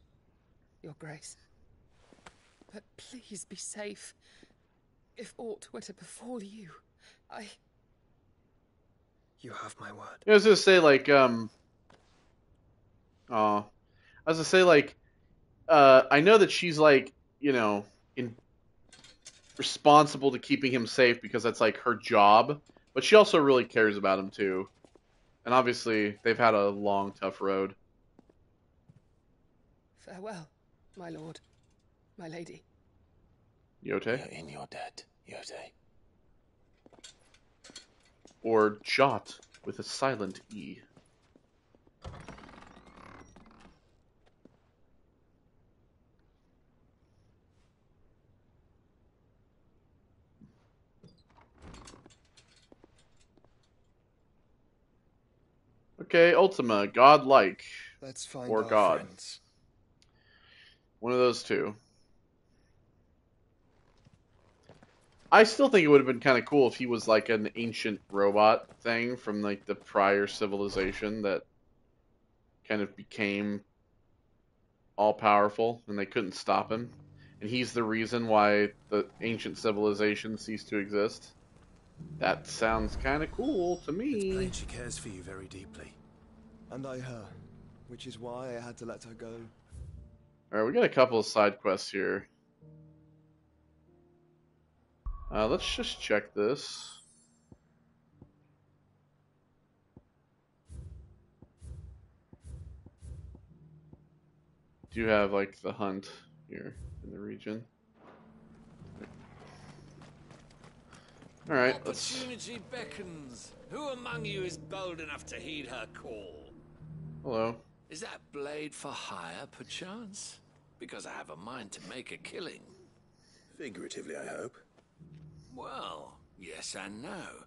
Your Grace. But please be safe. If aught were to befall you, You have my word. I was gonna say like I know that she's like, you know, responsible to keeping him safe because that's like her job, but she also really cares about him too. And obviously they've had a long, tough road. farewell, my lord, my lady. Yote? You're in your debt, Yote. Or Jot with a silent E. Okay, Ultima, godlike. Let's find or our god. friends. One of those two. I still think it would have been kind of cool if he was like an ancient robot thing from like the prior civilization that kind of became all powerful and they couldn't stop him. And he's the reason why the ancient civilization ceased to exist. That sounds kind of cool to me. It's plain she cares for you very deeply. And I her, which is why I had to let her go. Alright, we got a couple of side quests here. Let's just check this. Do you have like the hunt here in the region? Alright, let's... Opportunity beckons. Who among you is bold enough to heed her call? Hello. Is that blade for hire, perchance? Because I have a mind to make a killing. Figuratively, I hope. Well, yes and no.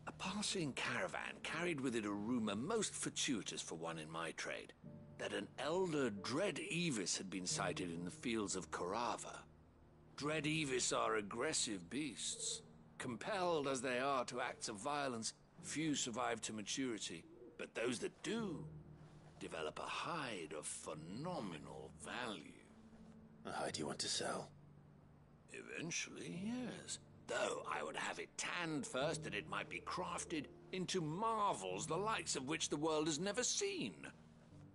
A passing caravan carried with it a rumor most fortuitous for one in my trade, that an elder Dread Evis had been sighted in the fields of Korava. Dread Evis are aggressive beasts. Compelled as they are to acts of violence, few survive to maturity, but those that do develop a hide of phenomenal value. A hide you want to sell? Eventually, yes. Though I would have it tanned first that it might be crafted into marvels the likes of which the world has never seen.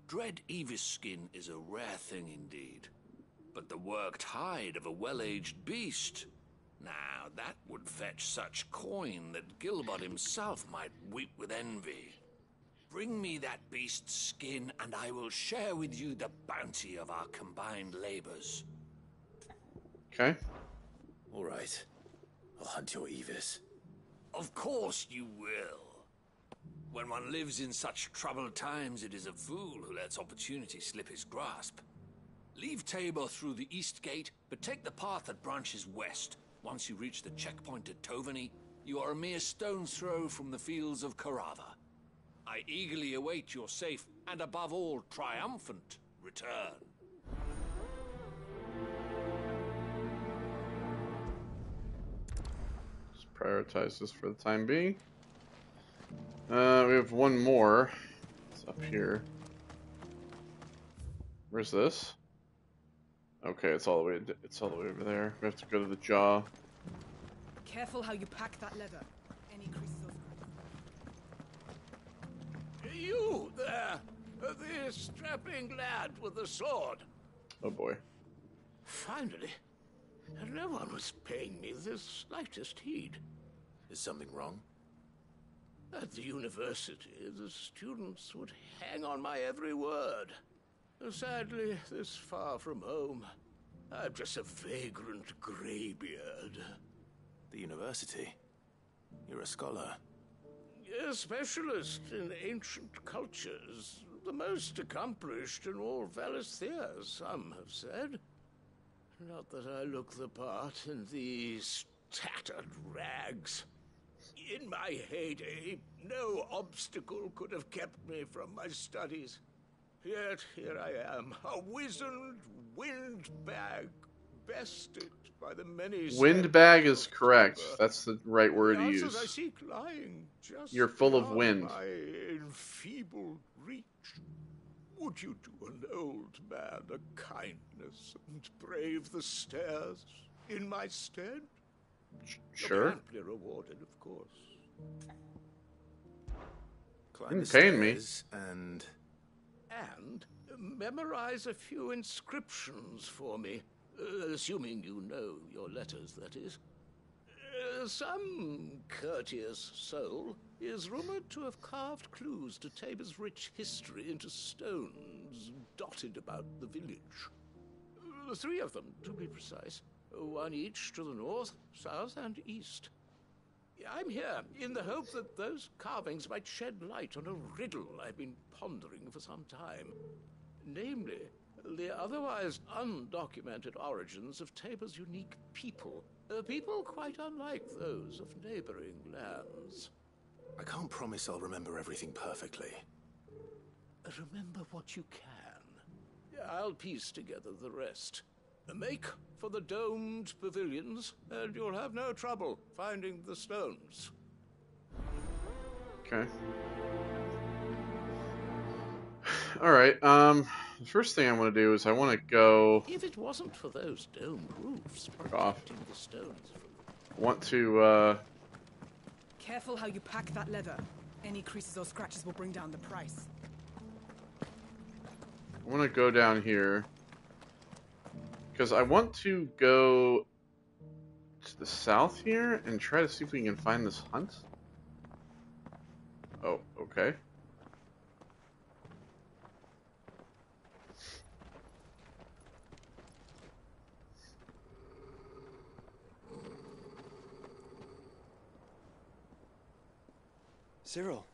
Dread Evis skin is a rare thing indeed. But the worked hide of a well-aged beast, now that would fetch such coin that Gilbert himself might weep with envy. Bring me that beast's skin, and I will share with you the bounty of our combined labors. Okay. All right. I'll hunt your Evis. Of course you will. When one lives in such troubled times, it is a fool who lets opportunity slip his grasp. Leave Tabor through the east gate, but take the path that branches west. Once you reach the checkpoint at Tovany, you are a mere stone's throw from the fields of Karava. I eagerly await your safe, and above all, triumphant return. Just prioritize this for the time being. We have one more. It's up here. Where's this? Okay, it's all the way over there. We have to go to the jaw. Careful how you pack that leather. Any creases of... You there! The strapping lad with the sword. Oh boy. Finally. No one was paying me the slightest heed. Is something wrong? At the university, the students would hang on my every word. Sadly, this far from home, I'm just a vagrant greybeard. The university? You're a scholar. A specialist in ancient cultures. The most accomplished in all Valisthea, some have said. Not that I look the part in these tattered rags. In my heyday, no obstacle could have kept me from my studies. Yet here I am, a wizened windbag, bested by the many... Windbag is correct. That's the right word to I use. seek lying just You're full of beyond wind. My enfeebled reach. Would you do an old man a kindness and brave the stairs in my stead? Sure. You'll be amply rewarded, of course. Climb the paying me. stairs and memorize a few inscriptions for me, assuming you know your letters, that is. Some courteous soul is rumored to have carved clues to Tabor's rich history into stones dotted about the village. 3 of them, to be precise. One each to the north, south, and east. I'm here in the hope that those carvings might shed light on a riddle I've been pondering for some time. Namely, the otherwise undocumented origins of Tabor's unique people. A people quite unlike those of neighboring lands. I can't promise I'll remember everything perfectly. Remember what you can. I'll piece together the rest. Make for the domed pavilions, and you'll have no trouble finding the stones. Okay. Alright, the first thing I want to do is I want to go... If it wasn't for those domed roofs off. protecting the stones from... I want to, Careful how you pack that leather. Any creases or scratches will bring down the price. I want to go down here. Because I want to go to the south here and try to see if we can find this hunt. Oh, okay. Cyril,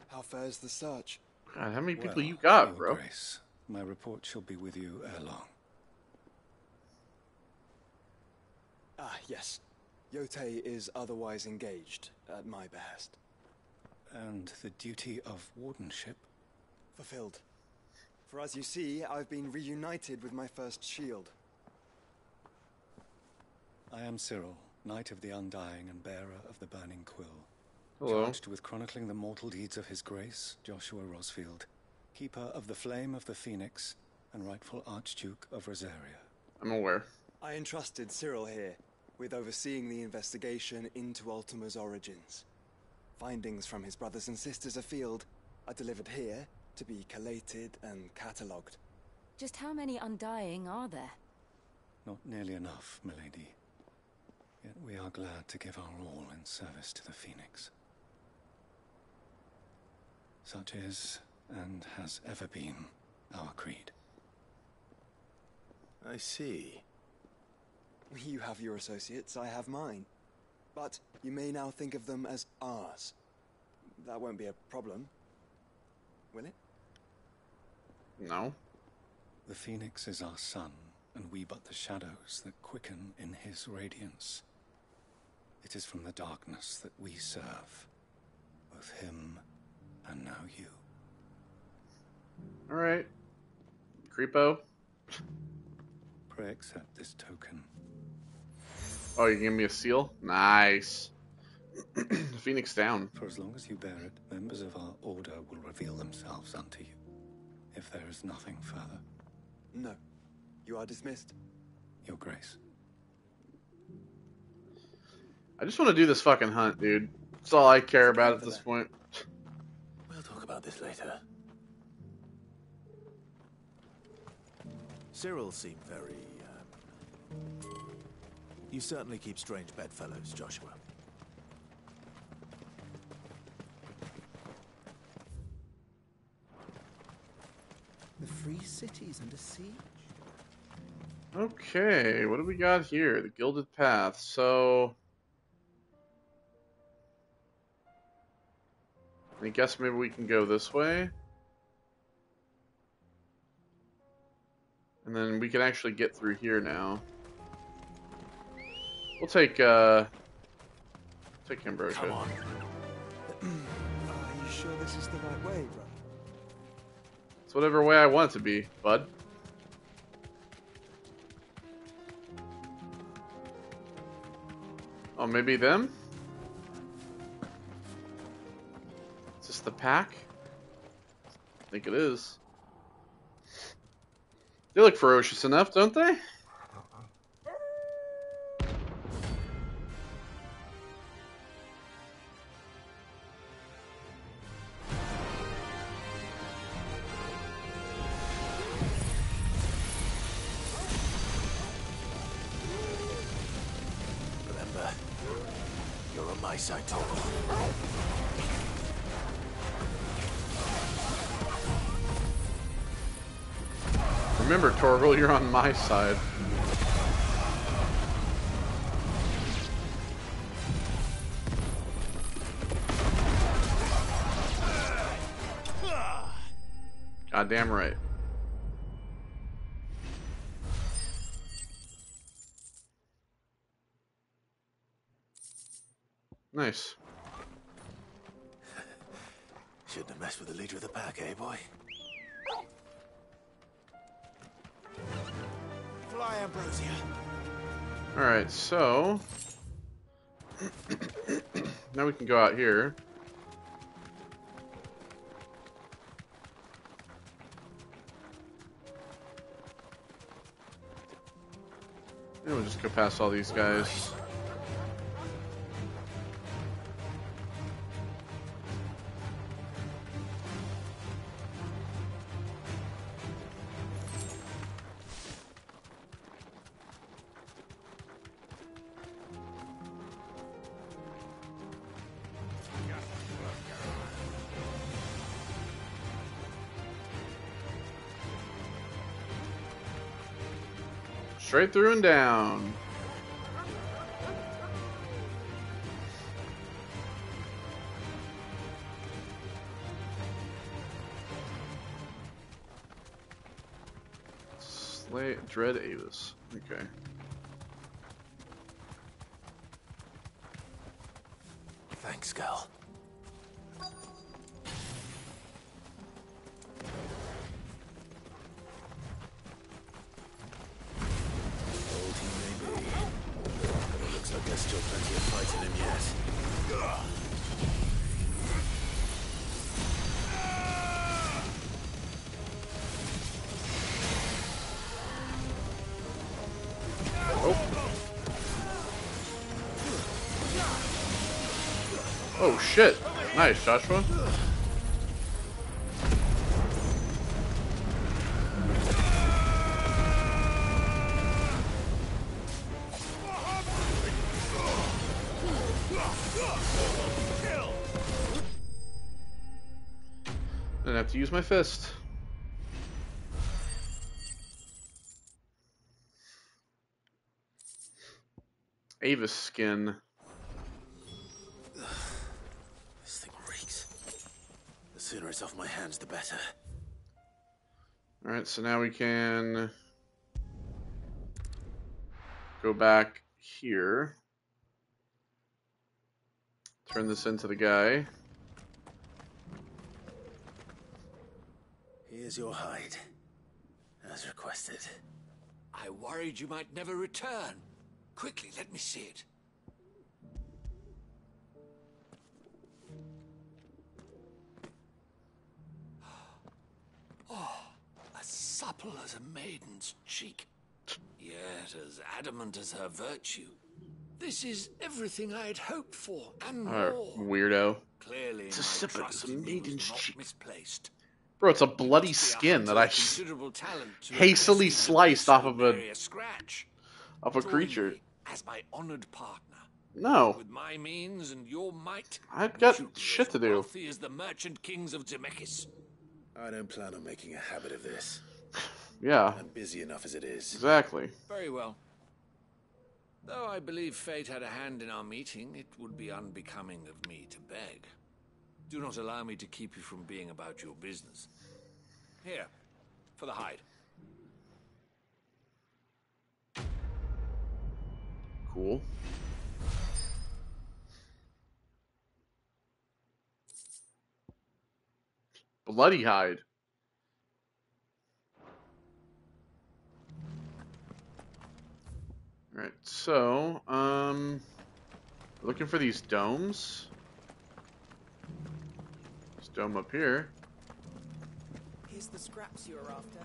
how fares the search? God, how many people you got, Your bro? Grace, my report shall be with you ere long. Ah, yes. Yotei is otherwise engaged, at my behest. And the duty of wardenship? Fulfilled. For as you see, I've been reunited with my first shield. I am Cyril, Knight of the Undying and bearer of the Burning Quill. Hello. Charged with chronicling the mortal deeds of His Grace, Joshua Rosfield, Keeper of the Flame of the Phoenix, and rightful Archduke of Rosaria. I'm aware. I entrusted Cyril here with overseeing the investigation into Ultima's origins. Findings from his brothers and sisters afield are delivered here to be collated and catalogued. Just how many Undying are there? Not nearly enough, milady. Yet we are glad to give our all in service to the Phoenix. Such is, and has ever been, our creed. I see. You have your associates, I have mine. But you may now think of them as ours. That won't be a problem, will it? No. The Phoenix is our sun, and we but the shadows that quicken in his radiance. It is from the darkness that we serve, both him and now you. Alright. Creepo. Pray accept this token. Oh, you give me a seal? Nice. Phoenix down. For as long as you bear it, members of our order will reveal themselves unto you. If there is nothing further. No. You are dismissed. Your Grace. I just want to do this fucking hunt, dude. That's all I care about at this point. We'll talk about this later. Cyril seemed very, You certainly keep strange bedfellows, Joshua. The free city's under siege. Okay, what do we got here? The Gilded Path. So I guess maybe we can go this way. And then we can actually get through here now. We'll take Ambrosia. Come on. Are you sure this is the right way, brother? It's whatever way I want it to be, bud. Oh, maybe them? Is this the pack? I think it is. They look ferocious enough, don't they? Remember, you're on my side, Tom. Remember, Torgal, you're on my side. Goddamn right. Nice. Shouldn't have messed with the leader of the pack, eh, boy? Fly, Ambrosia. Alright, so now we can go out here. And we'll just go past all these guys. Straight through and down. Slay Dread Avis. Okay. Thanks, girl. There's still plenty of fight in him yet. Oh shit. Nice, Joshua. gonna have to use my fist. Ava's skin. This thing reeks. The sooner it's off my hands, the better. Alright, so now we can go back here. Turn this into the guy. Here's your hide, as requested. I worried you might never return. Quickly, let me see it. Oh, as supple as a maiden's cheek, yet as adamant as her virtue. This is everything I'd hoped for, and more. Weirdo. Clearly, it's a sip of some maiden's cheek. Misplaced. Bro, it's a bloody skin that I just hastily sliced off of a creature. As my honored partner. No. With my means and your might, I've got shit to do. Wealthy as the merchant kings of Zemeckis. I don't plan on making a habit of this. Yeah. I'm busy enough as it is. Exactly. Very well. Though I believe fate had a hand in our meeting, it would be unbecoming of me to beg. Do not allow me to keep you from being about your business. Here, for the hide. Cool. Bloody hide. Alright, so, looking for these domes. This dome up here. Here's the scraps you were after.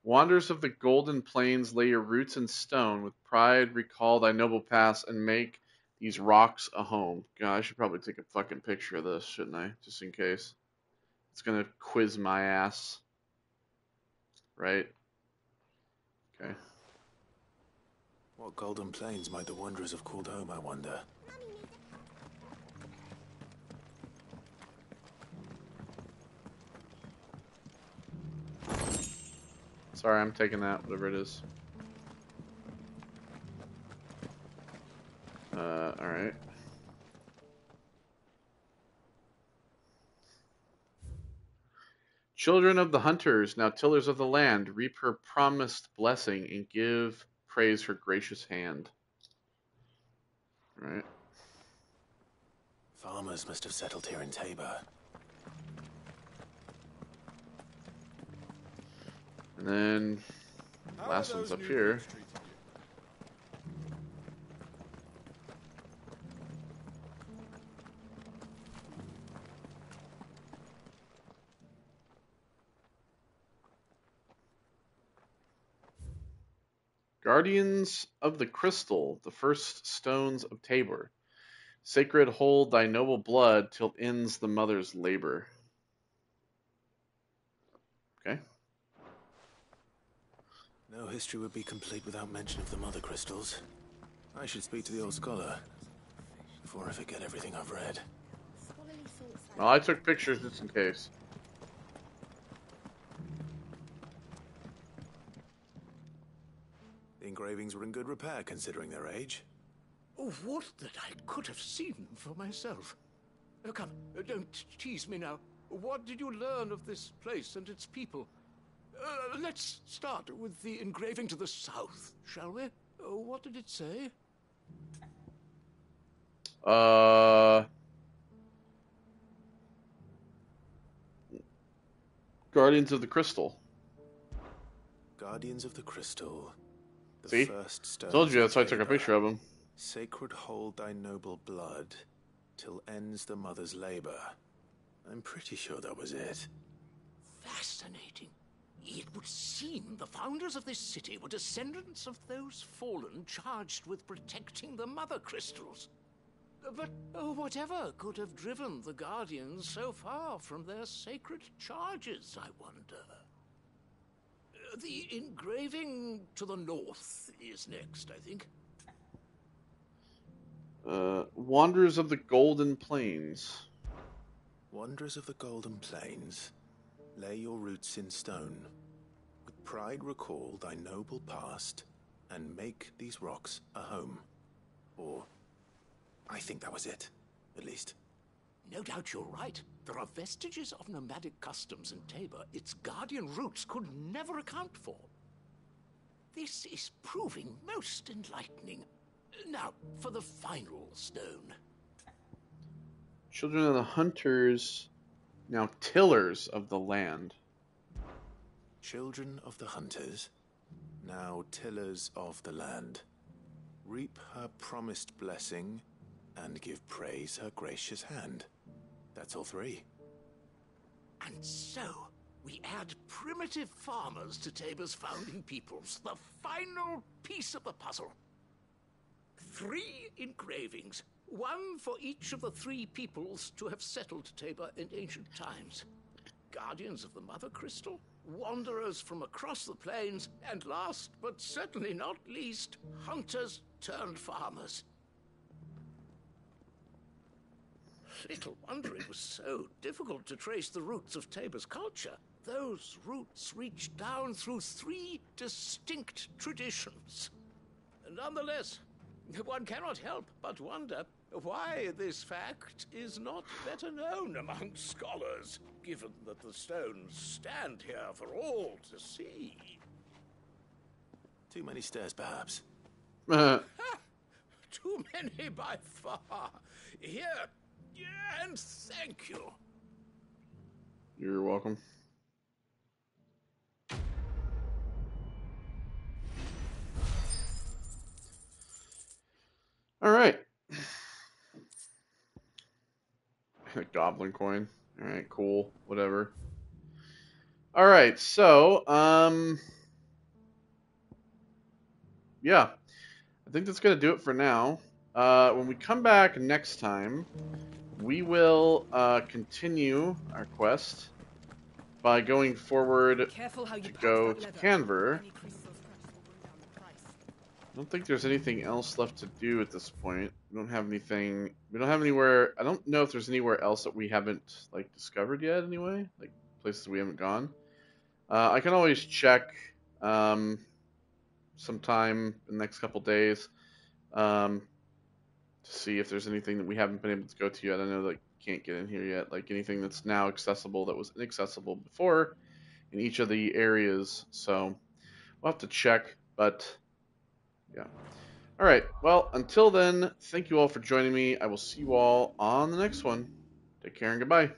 Wanderers of the Golden Plains, lay your roots in stone. With pride recall thy noble past and make these rocks a home. God, I should probably take a fucking picture of this, shouldn't I? Just in case. It's gonna quiz my ass. Right? Okay. What Golden Plains might the Wanderers have called home, I wonder? Sorry, I'm taking that, whatever it is. Alright. Children of the hunters, now tillers of the land, reap her promised blessing and give praise her gracious hand. Right. Farmers must have settled here in Tabor. And then last one's up here. Guardians of the Crystal, the first stones of Tabor. Sacred hold thy noble blood till ends the mother's labor. Okay. No history would be complete without mention of the mother crystals. I should speak to the old scholar before I forget everything I've read. Well, I took pictures just in case. The engravings were in good repair considering their age. Oh, what that I could have seen for myself. Oh, come, don't tease me now. What did you learn of this place and its people? Let's start with the engraving to the south, shall we? What did it say? Guardians of the Crystal. Guardians of the Crystal. The See? first stones Told you, that's why I took a Tabor. picture of them. Sacred hold thy noble blood till ends the mother's labor. I'm pretty sure that was it. Fascinating. It would seem the founders of this city were descendants of those fallen charged with protecting the mother crystals. But whatever could have driven the Guardians so far from their sacred charges, I wonder? The engraving to the north is next, I think. Wanderers of the Golden Plains. Wanderers of the Golden Plains, lay your roots in stone. With pride recall thy noble past, and make these rocks a home. Or, I think that was it, at least. No doubt you're right. There are vestiges of nomadic customs in Tabor its guardian roots could never account for. This is proving most enlightening. Now, for the final stone. Children of the hunters, now tillers of the land. Children of the hunters, now tillers of the land. Reap her promised blessing, and give praise her gracious hand. That's all three. And so, we add primitive farmers to Tabor's founding peoples, the final piece of the puzzle. 3 engravings, one for each of the 3 peoples to have settled Tabor in ancient times. Guardians of the Mother Crystal, wanderers from across the plains, and last but certainly not least, hunters turned farmers. Little wonder it was so difficult to trace the roots of Tabor's culture. Those roots reach down through 3 distinct traditions. Nonetheless, one cannot help but wonder why this fact is not better known among scholars, given that the stones stand here for all to see. Too many stairs, perhaps. Too many by far. Here, and thank you. You're welcome. All right. A goblin coin. All right, cool. Whatever. All right, so yeah, I think that's gonna do it for now. When we come back next time, we will continue our quest by going forward to go to Canver. I don't think there's anything else left to do at this point. We don't have anything. We don't have anywhere. I don't know if there's anywhere else that we haven't like discovered yet. Anyway, like places we haven't gone. I can always check sometime in the next couple days to see if there's anything that we haven't been able to go to yet. I know that you can't get in here yet. Like anything that's now accessible that was inaccessible before in each of the areas. So we'll have to check, but. Yeah. All right. Well, until then, thank you all for joining me. I will see you all on the next one. Take care and goodbye.